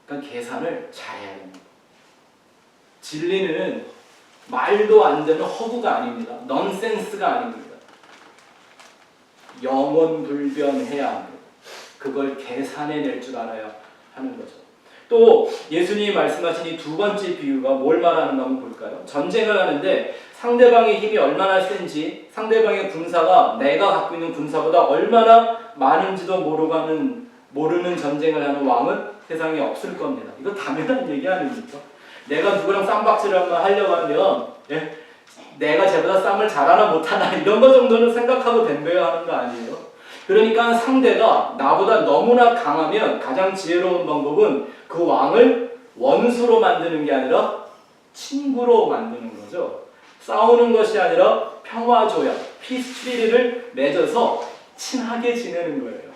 그러니까 계산을 잘해야 됩니다. 진리는 말도 안 되는 허구가 아닙니다. 넌센스가 아닙니다. 영원불변해야 합니다. 그걸 계산해낼 줄 알아야 하는 거죠. 또 예수님이 말씀하신 이 두 번째 비유가 뭘 말하는가 한번 볼까요? 전쟁을 하는데 상대방의 힘이 얼마나 센지, 상대방의 군사가 내가 갖고 있는 군사보다 얼마나 많은지도 모르는 전쟁을 하는 왕은 세상에 없을 겁니다. 이거 당연한 얘기 아닙니까? 내가 누구랑 쌈박질을 한번 하려고 하면 내가 쟤보다 쌈을 잘하나 못하나 이런 거 정도는 생각하고 덤벼야 하는 거 아니에요? 그러니까 상대가 나보다 너무나 강하면 가장 지혜로운 방법은 그 왕을 원수로 만드는 게 아니라 친구로 만드는 거죠. 싸우는 것이 아니라 평화조약, 피스트리를 맺어서 친하게 지내는 거예요.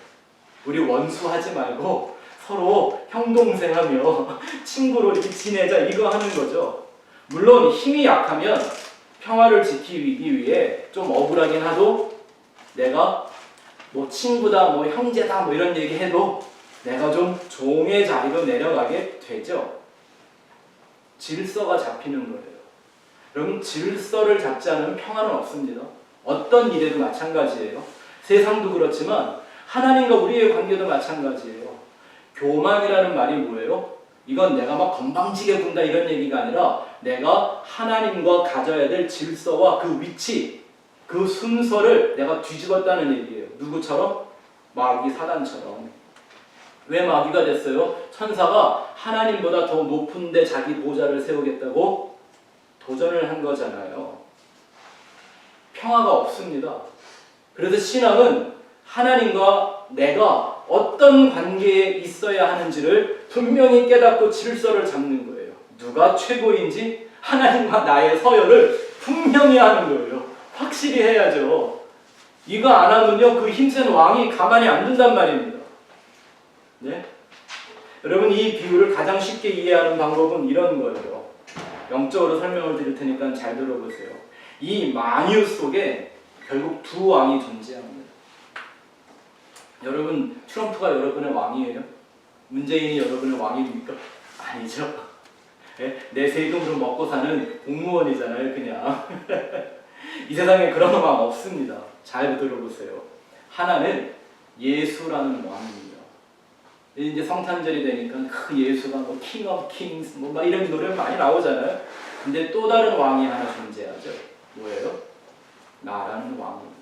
우리 원수하지 말고 서로 형동생하며 친구로 이렇게 지내자, 이거 하는 거죠. 물론 힘이 약하면 평화를 지키기 위해 좀 억울하긴 하도 내가 뭐 친구다, 뭐 형제다, 뭐 이런 얘기 해도 내가 좀 종의 자리로 내려가게 되죠. 질서가 잡히는 거예요. 여러분, 질서를 잡지 않으면 평화는 없습니다. 어떤 일에도 마찬가지예요. 세상도 그렇지만 하나님과 우리의 관계도 마찬가지예요. 교만이라는 말이 뭐예요? 이건 내가 막 건방지게 군다 이런 얘기가 아니라 내가 하나님과 가져야 될 질서와 그 위치, 그 순서를 내가 뒤집었다는 얘기예요. 누구처럼? 마귀 사단처럼. 왜 마귀가 됐어요? 천사가 하나님보다 더 높은 데 자기 보좌를 세우겠다고 도전을 한 거잖아요. 평화가 없습니다. 그래서 신앙은 하나님과 내가 어떤 관계에 있어야 하는지를 분명히 깨닫고 질서를 잡는 거예요. 누가 최고인지 하나님과 나의 서열을 분명히 하는 거예요. 확실히 해야죠. 이거 안 하면요, 그 힘센 왕이 가만히 안 둔단 말입니다. 네? 여러분, 이 비유를 가장 쉽게 이해하는 방법은 이런 거예요. 영적으로 설명을 드릴 테니까 잘 들어보세요. 이 만유 속에 결국 두 왕이 존재합니다. 여러분, 트럼프가 여러분의 왕이에요? 문재인이 여러분의 왕입니까? 아니죠. 네? 내 세금으로 먹고 사는 공무원이잖아요, 그냥. 이 세상에 그런 왕 없습니다. 잘 들어보세요. 하나는 예수라는 왕입니다. 이제 성탄절이 되니까 그 예수가 뭐 킹 오브 킹스 뭐 막 이런 노래 많이 나오잖아요. 근데 또 다른 왕이 하나 존재하죠. 뭐예요? 나라는 왕입니다.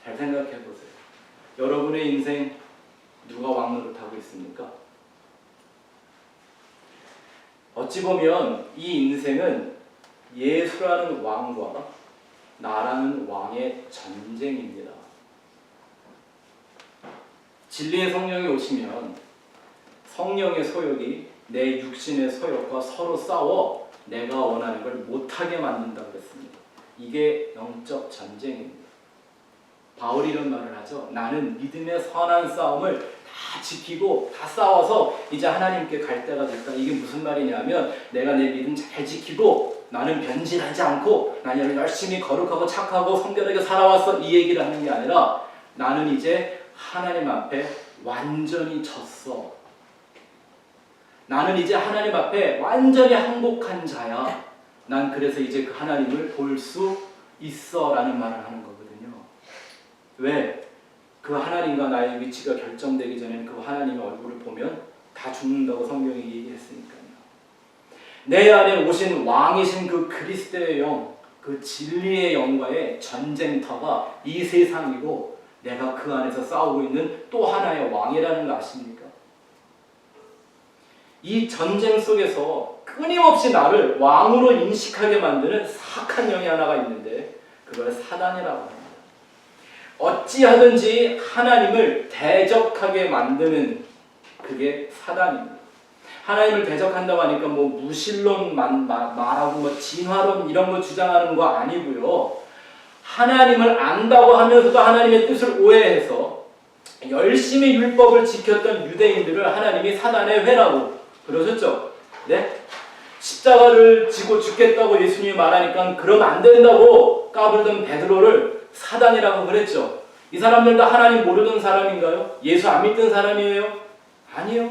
잘 생각해 보세요. 여러분의 인생 누가 왕 노릇하고 있습니까? 어찌 보면 이 인생은 예수라는 왕과 나라는 왕의 전쟁입니다. 진리의 성령이 오시면 성령의 소욕이 내 육신의 소욕과 서로 싸워 내가 원하는 걸 못하게 만든다고 그랬습니다. 이게 영적 전쟁입니다. 바울이 이런 말을 하죠. 나는 믿음의 선한 싸움을 다 지키고 다 싸워서 이제 하나님께 갈 때가 됐다. 이게 무슨 말이냐면 내가 내 믿음 잘 지키고 나는 변질하지 않고 나는 열심히 거룩하고 착하고 성결하게 살아왔어, 이 얘기를 하는 게 아니라 나는 이제 하나님 앞에 완전히 졌어. 나는 이제 하나님 앞에 완전히 항복한 자야. 난 그래서 이제 그 하나님을 볼 수 있어 라는 말을 하는 거거든요. 왜? 그 하나님과 나의 위치가 결정되기 전에는 그 하나님의 얼굴을 보면 다 죽는다고 성경이 얘기했으니까요. 내 안에 오신 왕이신 그 그리스도의 영, 그 진리의 영과의 전쟁터가 이 세상이고 내가 그 안에서 싸우고 있는 또 하나의 왕이라는 거 아십니까? 이 전쟁 속에서 끊임없이 나를 왕으로 인식하게 만드는 사악한 영이 하나가 있는데 그걸 사단이라고 합니다. 어찌하든지 하나님을 대적하게 만드는 그게 사단입니다. 하나님을 대적한다고 하니까 뭐 무신론 말하고 뭐 진화론 이런 거 주장하는 거 아니고요. 하나님을 안다고 하면서도 하나님의 뜻을 오해해서 열심히 율법을 지켰던 유대인들을 하나님이 사단의 회라고 그러셨죠. 네? 십자가를 지고 죽겠다고 예수님이 말하니까 그러면 안 된다고 까불던 베드로를 사단이라고 그랬죠. 이 사람들도 하나님 모르던 사람인가요? 예수 안 믿던 사람이에요? 아니요.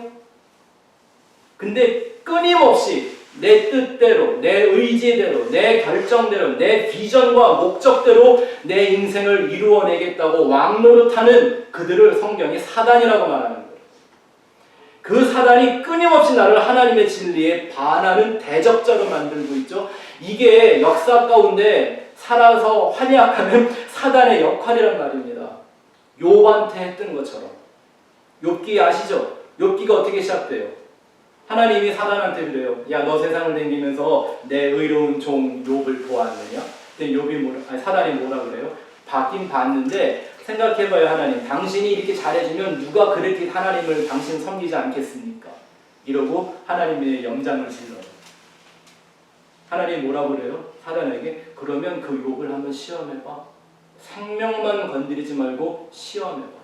근데 끊임없이 내 뜻대로, 내 의지대로, 내 결정대로, 내 비전과 목적대로 내 인생을 이루어내겠다고 왕노릇하는 그들을 성경이 사단이라고 말하는 거예요. 그 사단이 끊임없이 나를 하나님의 진리에 반하는 대적자로 만들고 있죠. 이게 역사 가운데 살아서 활약하는 사단의 역할이란 말입니다. 욥한테 했던 것처럼. 욥기 아시죠? 욥기가 어떻게 시작돼요? 하나님이 사단한테 그래요. 야, 너 세상을 다니면서 내 의로운 종 욥을 보았느냐? 근데 사단이 뭐라 그래요? 받긴 봤는데 생각해봐요. 하나님, 당신이 이렇게 잘해주면 누가 그렇게 하나님을 당신 섬기지 않겠습니까? 이러고 하나님의 영장을 질러요. 하나님이 뭐라고 그래요? 사단에게 그러면 그 욕을 한번 시험해봐. 생명만 건드리지 말고 시험해봐.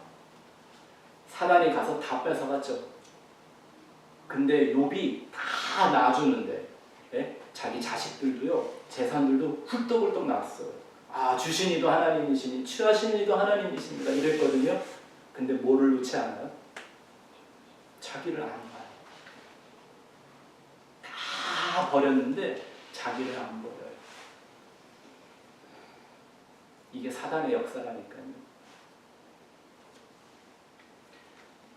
사단이 가서 다 뺏어갔죠. 근데 욥이 다 놔주는데 자기 자식들도요, 재산들도 훌떡훌떡 났어요. 아, 주신 이도 하나님이시니 취하신 이도 하나님이십니다 이랬거든요. 근데 뭐를 놓지 않아요? 자기를 안 봐요. 다 버렸는데 자기를 안 버려요. 이게 사단의 역사라니까요.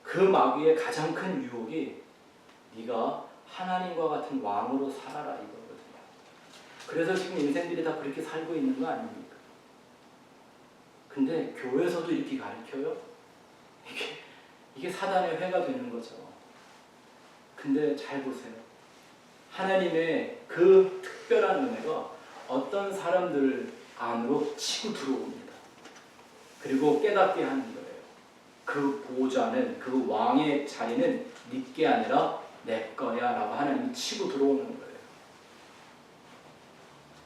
그 마귀의 가장 큰 유혹이 네가 하나님과 같은 왕으로 살아라 이거거든요. 그래서 지금 인생들이 다 그렇게 살고 있는 거 아닙니까? 근데 교회에서도 이렇게 가르쳐요? 이게 사단의 회가 되는 거죠. 근데 잘 보세요. 하나님의 그 특별한 은혜가 어떤 사람들 안으로 치고 들어옵니다. 그리고 깨닫게 하는 거예요. 그 보좌는, 그 왕의 자리는 네 게 아니라 내 거야 라고 하나님이 치고 들어오는 거예요.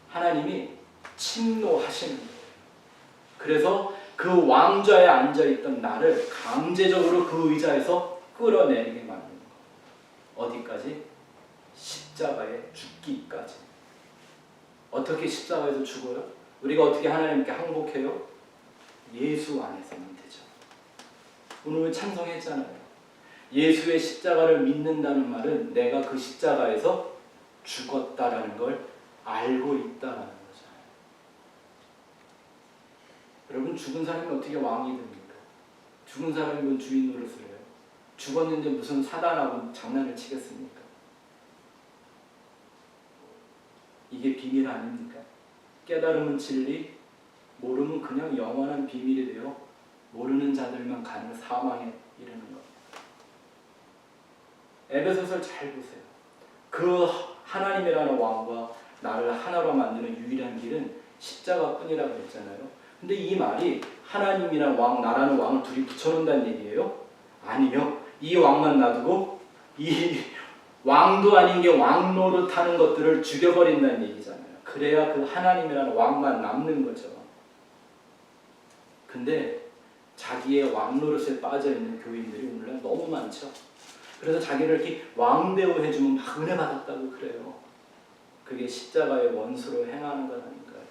하나님이 침노하시는 거예요. 그래서 그 왕좌에 앉아있던 나를 강제적으로 그 의자에서 끌어내리게 만드는 거예요. 어디까지? 십자가에 죽기까지. 어떻게 십자가에서 죽어요? 우리가 어떻게 하나님께 항복해요? 예수 안에서만 되죠. 오늘 찬송했잖아요. 예수의 십자가를 믿는다는 말은 내가 그 십자가에서 죽었다라는 걸 알고 있다라는 거잖아요. 여러분, 죽은 사람이 어떻게 왕이 됩니까? 죽은 사람이 주인 노릇을 해요? 죽었는데 무슨 사단하고 장난을 치겠습니까? 이게 비밀 아닙니까? 깨달으면 진리, 모르면 그냥 영원한 비밀이 되어 모르는 자들만 가는 사망에 이르는 것. 에베소서를 잘 보세요. 그 하나님이라는 왕과 나를 하나로 만드는 유일한 길은 십자가뿐이라고 했잖아요. 근데 이 말이 하나님이란 왕, 나라는 왕을 둘이 붙여놓는다는 얘기예요? 아니요. 이 왕만 놔두고 이 왕도 아닌 게 왕 노릇하는 것들을 죽여버린다는 얘기잖아요. 그래야 그 하나님이라는 왕만 남는 거죠. 근데 자기의 왕 노릇에 빠져있는 교인들이 오늘날 너무 많죠. 그래서 자기를 이렇게 왕대우 해주면 막 은혜 받았다고 그래요. 그게 십자가의 원수로 행하는 건 아닌가요?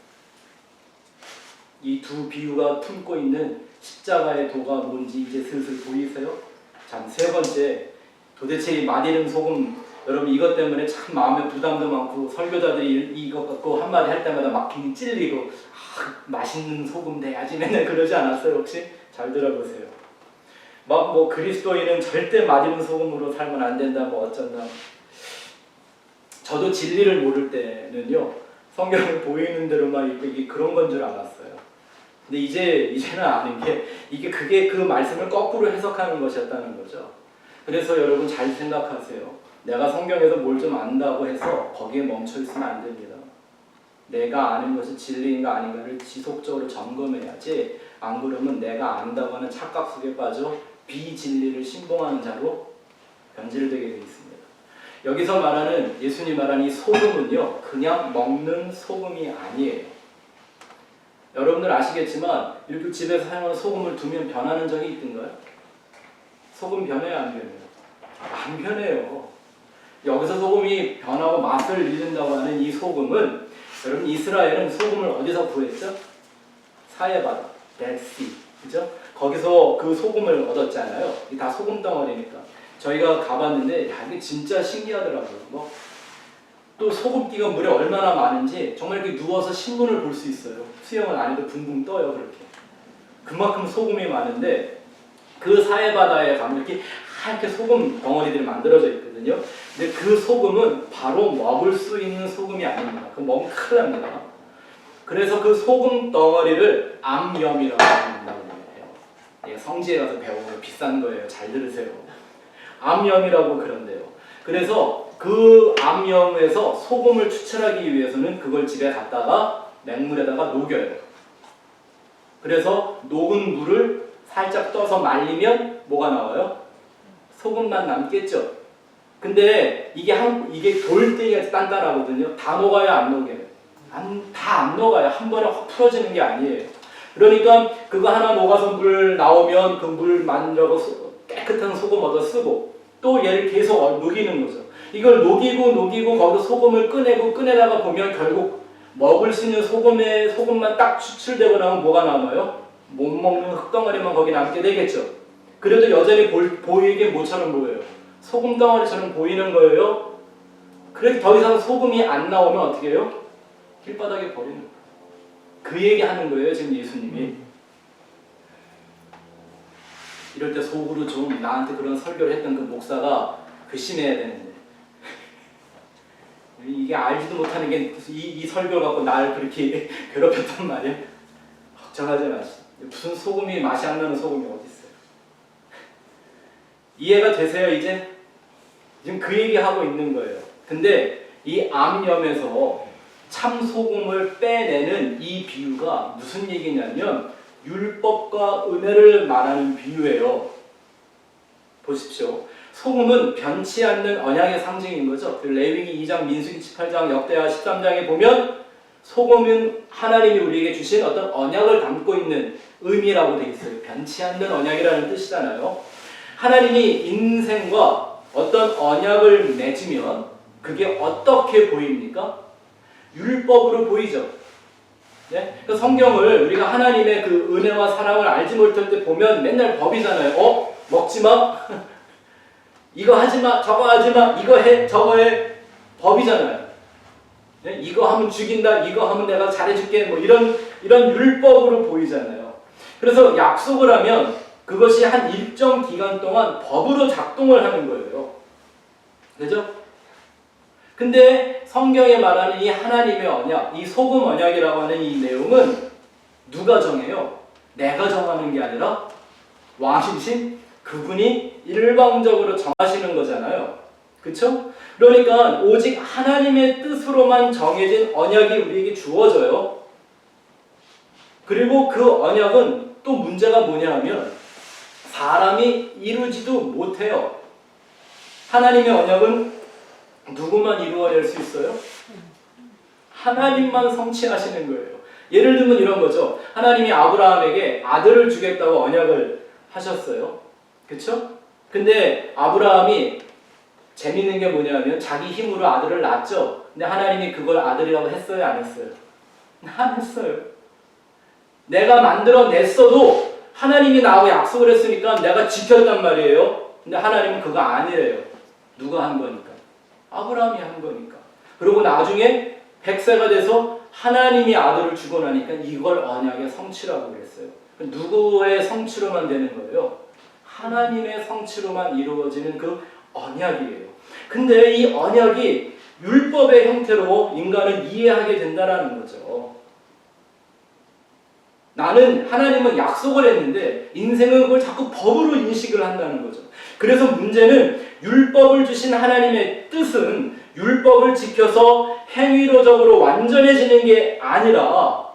이 두 비유가 품고 있는 십자가의 도가 뭔지 이제 슬슬 보이세요? 자, 세 번째, 도대체 이 맛있는 소금, 여러분 이것 때문에 참 마음에 부담도 많고 설교자들이 이것 갖고 한마디 할 때마다 막 괜히 찔리고 맛있는 소금 돼야지 맨날 그러지 않았어요? 혹시? 잘 들어보세요. 막 뭐 그리스도인은 절대 맛있는 소금으로 살면 안 된다 뭐 어쩐다. 저도 진리를 모를 때는요, 성경을 보이는 대로만 읽고 이게 그런 건 줄 알았어요. 근데 이제는 아는 게 그게 그 말씀을 거꾸로 해석하는 것이었다는 거죠. 그래서 여러분 잘 생각하세요. 내가 성경에서 뭘 좀 안다고 해서 거기에 멈춰 있으면 안 됩니다. 내가 아는 것이 진리인가 아닌가를 지속적으로 점검해야지, 안 그러면 내가 안다고 하는 착각 속에 빠져 비진리를 신봉하는 자로 변질되게 되어 있습니다. 여기서 말하는, 예수님 말하는 이 소금은요, 그냥 먹는 소금이 아니에요. 여러분들 아시겠지만 이렇게 집에서 사용하는 소금을 두면 변하는 적이 있던가요? 소금 변해요, 안 변해요? 안 변해요. 여기서 소금이 변하고 맛을 잃는다고 하는 이 소금은, 여러분 이스라엘은 소금을 어디서 구했죠? 사해바다, 데드시, 그죠? 거기서 그 소금을 얻었잖아요. 이게 다 소금 덩어리니까. 저희가 가봤는데 이게 진짜 신기하더라고요. 또 소금기가 물에 얼마나 많은지 정말 이렇게 누워서 신문을 볼 수 있어요. 수영은 안 해도 붕붕 떠요, 그렇게. 그만큼 소금이 많은데 그 사해바다에 가면 이렇게 하얗게 소금 덩어리들이 만들어져 있거든요. 근데 그 소금은 바로 먹을 수 있는 소금이 아닙니다. 그거 먹으면 큰일 납니다. 그래서 그 소금 덩어리를 암염이라고 한다고 해요. 성지에 가서 배우면 비싼 거예요. 잘 들으세요. 암염이라고 그런데요. 그래서 그 암염에서 소금을 추출하기 위해서는 그걸 집에 갖다가 맹물에다가 녹여요. 그래서 녹은 물을 살짝 떠서 말리면 뭐가 나와요? 소금만 남겠죠. 근데 이게 돌덩이가 단단하거든요. 다 녹아요, 안 녹아요? 다 안 녹아요. 한 번에 확 풀어지는 게 아니에요. 그러니까 그거 하나 녹아서 물 나오면 그 물 만들고 깨끗한 소금 얻어 쓰고 또 얘를 계속 녹이는 거죠. 이걸 녹이고 거기서 소금을 꺼내다가 보면 결국 먹을 수 있는 소금만 딱 추출되고 나면 뭐가 남아요? 못 먹는 흙덩어리만 거기 남게 되겠죠. 그래도 여전히 보이긴 뭐처럼 보여요? 소금 덩어리처럼 보이는 거예요. 그래서 더 이상 소금이 안 나오면 어떻게 해요? 길바닥에 버리는 거예요. 그 얘기 하는 거예요, 지금 예수님이. 이럴 때 속으로 좀 나한테 그런 설교를 했던 그 목사가 괘씸해야 되는데 이게 알지도 못하는 게 이 설교를 갖고 날 그렇게 괴롭혔단 말이에요. 걱정하지 마시오. 무슨 소금이 맛이 안 나는 소금이 어디 있어요? 이해가 되세요 이제? 지금 그 얘기하고 있는 거예요. 근데 이 암염에서 참 소금을 빼내는 이 비유가 무슨 얘기냐면 율법과 은혜를 말하는 비유예요. 보십시오. 소금은 변치 않는 언약의 상징인 거죠. 레위기 2장, 민수기 18장, 역대하 13장에 보면 소금은 하나님이 우리에게 주신 어떤 언약을 담고 있는 의미라고 되어 있어요. 변치 않는 언약이라는 뜻이잖아요. 하나님이 인생과 어떤 언약을 맺으면 그게 어떻게 보입니까? 율법으로 보이죠. 네? 그 성경을 우리가 하나님의 그 은혜와 사랑을 알지 못할 때 보면 맨날 법이잖아요. 먹지 마. 이거 하지 마. 저거 하지 마. 이거 해. 저거 해. 법이잖아요. 네? 이거 하면 죽인다. 이거 하면 내가 잘해줄게. 뭐 이런 율법으로 보이잖아요. 그래서 약속을 하면 그것이 한 일정 기간 동안 법으로 작동을 하는 거예요. 그죠? 근데 성경에 말하는 이 하나님의 언약, 이 소금 언약이라고 하는 이 내용은 누가 정해요? 내가 정하는 게 아니라 왕이신 그분이 일방적으로 정하시는 거잖아요. 그쵸? 그러니까 오직 하나님의 뜻으로만 정해진 언약이 우리에게 주어져요. 그리고 그 언약은 또 문제가 뭐냐 하면 사람이 이루지도 못해요. 하나님의 언약은 누구만 이루어낼 수 있어요? 하나님만 성취하시는 거예요. 예를 들면 이런 거죠. 하나님이 아브라함에게 아들을 주겠다고 언약을 하셨어요. 그쵸? 근데 아브라함이 재밌는 게 뭐냐면 자기 힘으로 아들을 낳았죠. 근데 하나님이 그걸 아들이라고 했어요? 안 했어요? 안 했어요. 내가 만들어냈어도 하나님이 나하고 약속을 했으니까 내가 지켰단 말이에요. 근데 하나님은 그거 아니래요. 누가 한 거니까? 아브라함이 한 거니까. 그리고 나중에 100세가 돼서 하나님이 아들을 주고 나니까 이걸 언약의 성취라고 그랬어요. 누구의 성취로만 되는 거예요? 하나님의 성취로만 이루어지는 그 언약이에요. 근데 이 언약이 율법의 형태로 인간은 이해하게 된다는 거죠. 나는 하나님은 약속을 했는데 인생은 그걸 자꾸 법으로 인식을 한다는 거죠. 그래서 문제는 율법을 주신 하나님의 뜻은 율법을 지켜서 행위로적으로 완전해지는 게 아니라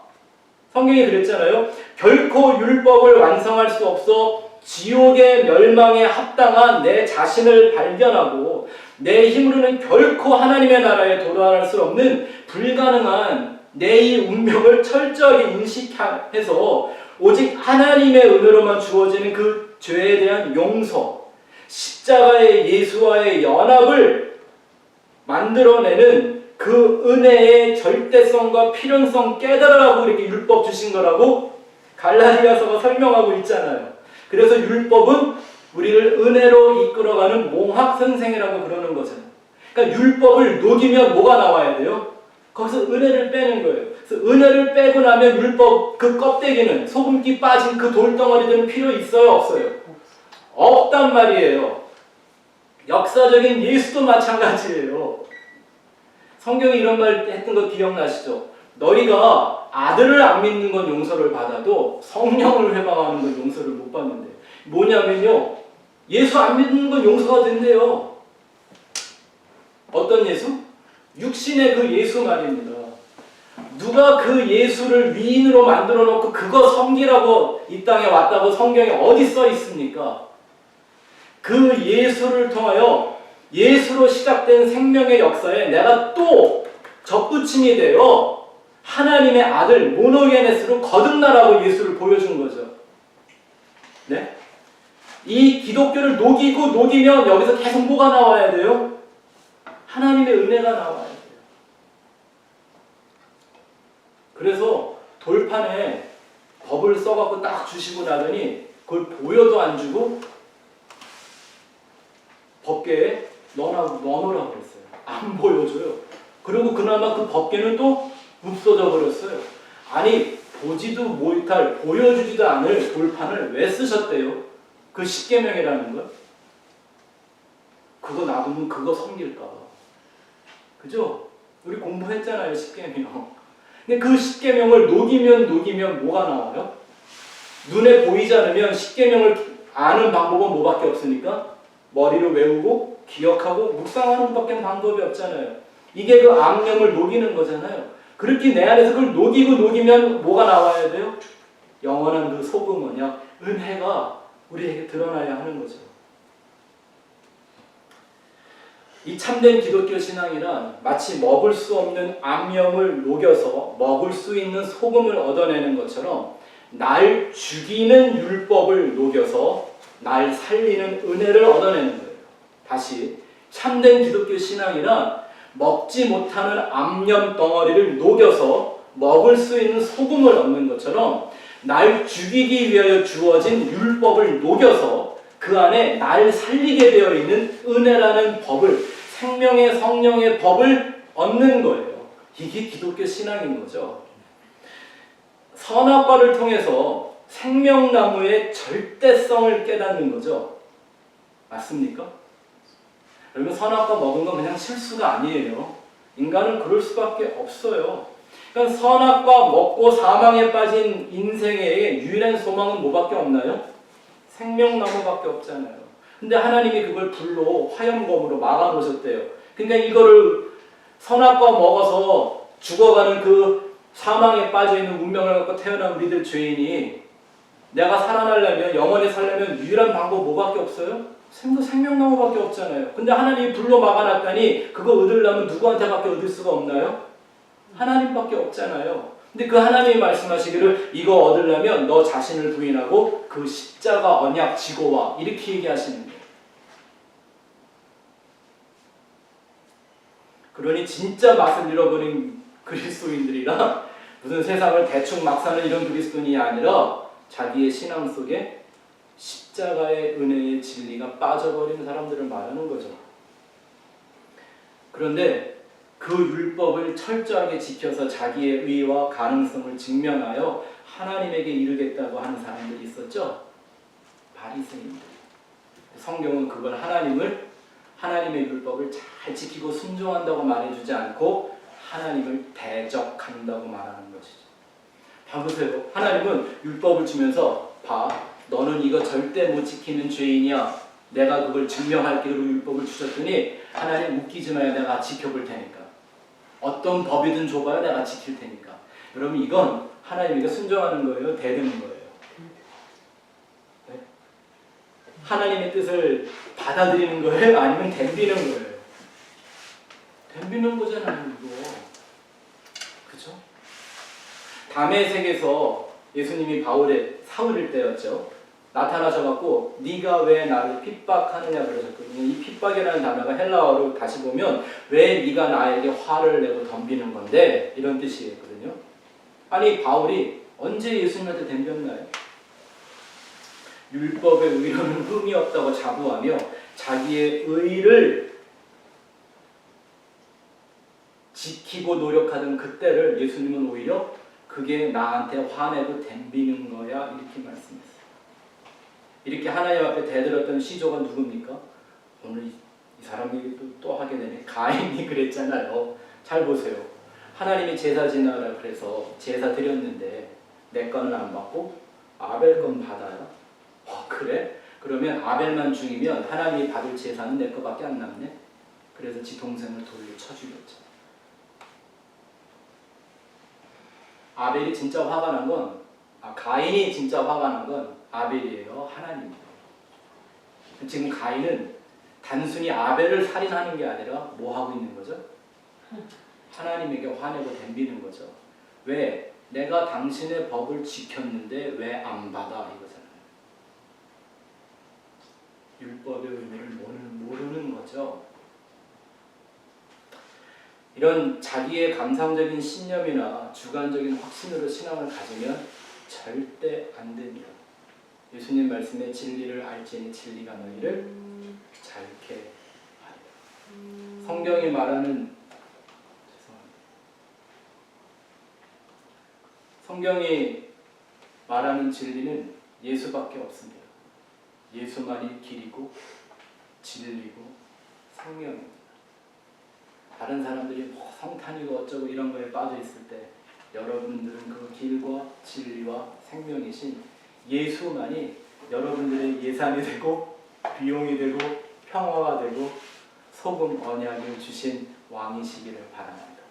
성경이 그랬잖아요. 결코 율법을 완성할 수 없어 지옥의 멸망에 합당한 내 자신을 발견하고 내 힘으로는 결코 하나님의 나라에 도달할 수 없는 불가능한 내 이 운명을 철저하게 인식해서 오직 하나님의 은혜로만 주어지는 그 죄에 대한 용서, 십자가의 예수와의 연합을 만들어내는 그 은혜의 절대성과 필연성 깨달으라고 이렇게 율법 주신 거라고 갈라디아서가 설명하고 있잖아요. 그래서 율법은 우리를 은혜로 이끌어가는 몽학선생이라고 그러는 거잖아요. 그러니까 율법을 녹이면 뭐가 나와야 돼요? 거기서 은혜를 빼는 거예요. 그래서 은혜를 빼고 나면 율법 그 껍데기는 소금기 빠진 그 돌덩어리들은 필요 있어요? 없어요? 없단 말이에요. 역사적인 예수도 마찬가지예요. 성경이 이런 말 했던 거 기억나시죠? 너희가 아들을 안 믿는 건 용서를 받아도 성령을 회방하는 건 용서를 못 받는데 뭐냐면요. 예수 안 믿는 건 용서가 된대요. 어떤 예수? 육신의 그 예수 말입니다. 누가 그 예수를 위인으로 만들어 놓고 그거 섬기라고 이 땅에 왔다고 성경에 어디 써 있습니까? 그 예수를 통하여 예수로 시작된 생명의 역사에 내가 또 접붙임이 되어 하나님의 아들 모노게네스로 거듭나라고 예수를 보여준 거죠. 네? 이 기독교를 녹이고 녹이면 여기서 계속 뭐가 나와야 돼요? 하나님의 은혜가 나와야 돼요. 그래서 돌판에 법을 써갖고 딱 주시고 나더니 그걸 보여도 안 주고 법궤에 넣어놓으라고 그랬어요. 안 보여줘요. 그리고 그나마 그 법궤는 또 없어져 버렸어요. 아니 보지도 못할 보여주지도 않을 돌판을 왜 쓰셨대요? 그 십계명이라는 걸. 그거 놔두면 그거 섬길까 봐. 그죠? 우리 공부했잖아요. 십계명. 근데 그 십계명을 녹이면 뭐가 나와요? 눈에 보이지 않으면 십계명을 아는 방법은 뭐밖에 없으니까 머리로 외우고 기억하고 묵상하는 것밖에 방법이 없잖아요. 이게 그 암령을 녹이는 거잖아요. 그렇게 내 안에서 그걸 녹이면 뭐가 나와야 돼요? 영원한 그 소금 언약, 은혜가 우리에게 드러나야 하는 거죠. 이 참된 기독교 신앙이란 마치 먹을 수 없는 암염을 녹여서 먹을 수 있는 소금을 얻어내는 것처럼 날 죽이는 율법을 녹여서 날 살리는 은혜를 얻어내는 거예요. 다시 참된 기독교 신앙이란 먹지 못하는 암염 덩어리를 녹여서 먹을 수 있는 소금을 얻는 것처럼 날 죽이기 위하여 주어진 율법을 녹여서 그 안에 날 살리게 되어 있는 은혜라는 법을, 생명의 성령의 법을 얻는 거예요. 이게 기독교 신앙인 거죠. 선악과를 통해서 생명나무의 절대성을 깨닫는 거죠. 맞습니까? 여러분 선악과 먹은 건 그냥 실수가 아니에요. 인간은 그럴 수밖에 없어요. 그러니까 선악과 먹고 사망에 빠진 인생의 유일한 소망은 뭐밖에 없나요? 생명나무밖에 없잖아요. 근데 하나님이 그걸 불로 화염검으로 막아놓으셨대요. 그러니까 이거를 선악과 먹어서 죽어가는 그 사망에 빠져있는 운명을 갖고 태어난 우리들 죄인이 내가 살아나려면, 영원히 살려면 유일한 방법 뭐밖에 없어요? 생명나무밖에 없잖아요. 근데 하나님이 불로 막아놨다니 그거 얻으려면 누구한테밖에 얻을 수가 없나요? 하나님밖에 없잖아요. 근데 그 하나님이 말씀하시기를 이거 얻으려면 너 자신을 부인하고 그 십자가 언약 지고 와, 이렇게 얘기하시는 거예요. 그러니 진짜 맛을 잃어버린 그리스도인들이라 무슨 세상을 대충 막 사는 이런 그리스도인이 아니라 자기의 신앙 속에 십자가의 은혜의 진리가 빠져버린 사람들을 말하는 거죠. 그런데 그 율법을 철저하게 지켜서 자기의 의와 가능성을 증명하여 하나님에게 이르겠다고 하는 사람들이 있었죠. 바리새인들. 성경은 그걸 하나님의 율법을 잘 지키고 순종한다고 말해주지 않고 하나님을 대적한다고 말하는 것이죠. 봐보세요. 하나님은 율법을 주면서 너는 이거 절대 못 지키는 죄인이야. 내가 그걸 증명할게. 그리고 율법을 주셨더니 하나님 웃기지 마요. 내가 지켜볼 테니까. 어떤 법이든 줘봐요. 내가 지킬 테니까. 여러분 이건 하나님에게 순종하는 거예요? 대드는 거예요? 네? 하나님의 뜻을 받아들이는 거예요? 아니면 덤비는 거예요? 덤비는 거잖아요. 이거. 그죠? 다메섹에서 예수님이 바울의 사울일 때였죠. 나타나셔갖고 네가 왜 나를 핍박하느냐 그러셨거든요. 이 핍박이라는 단어가 헬라어로 다시 보면 왜 네가 나에게 화를 내고 덤비는 건데 이런 뜻이거든요. 아니 바울이 언제 예수님한테 덤볐나요? 율법의 의로는 흠이 없다고 자부하며 자기의 의를 지키고 노력하던 그때를 예수님은 오히려 그게 나한테 화내고 덤비는 거야 이렇게 말씀했어요. 이렇게 하나님 앞에 대들었던 시조가 누굽니까? 오늘 이 사람이 또 하게 되네. 가인이 그랬잖아요. 잘 보세요. 하나님이 제사 지내라 그래서 제사 드렸는데 내 거는 안 받고 아벨 건 받아요. 그래? 그러면 아벨만 죽이면 하나님이 받을 제사는 내 거밖에 안 남네. 그래서 지 동생을 돌로 쳐 죽였죠. 아벨이 진짜 화가 난 건, 가인이 진짜 화가 난 건 아벨이에요. 하나님이에요. 지금 가인은 단순히 아벨을 살인하는 게 아니라 뭐 하고 있는 거죠? 하나님에게 화내고 덤비는 거죠. 왜? 내가 당신의 법을 지켰는데 왜 안 받아? 이거잖아요. 율법의 의미를 모르는 거죠. 이런 자기의 감상적인 신념이나 주관적인 확신으로 신앙을 가지면 절대 안 됩니다. 예수님 말씀에 진리를 알지니 진리가 너희를 자유케 하리라. 성경이 말하는 성경이 말하는 진리는 예수밖에 없습니다. 예수만이 길이고 진리고 생명입니다. 다른 사람들이 뭐 성탄이고 어쩌고 이런 거에 빠져 있을 때 여러분들은 그 길과 진리와 생명이신 예수만이 여러분들의 예산이 되고 비용이 되고 평화가 되고 소금 언약을 주신 왕이시기를 바랍니다.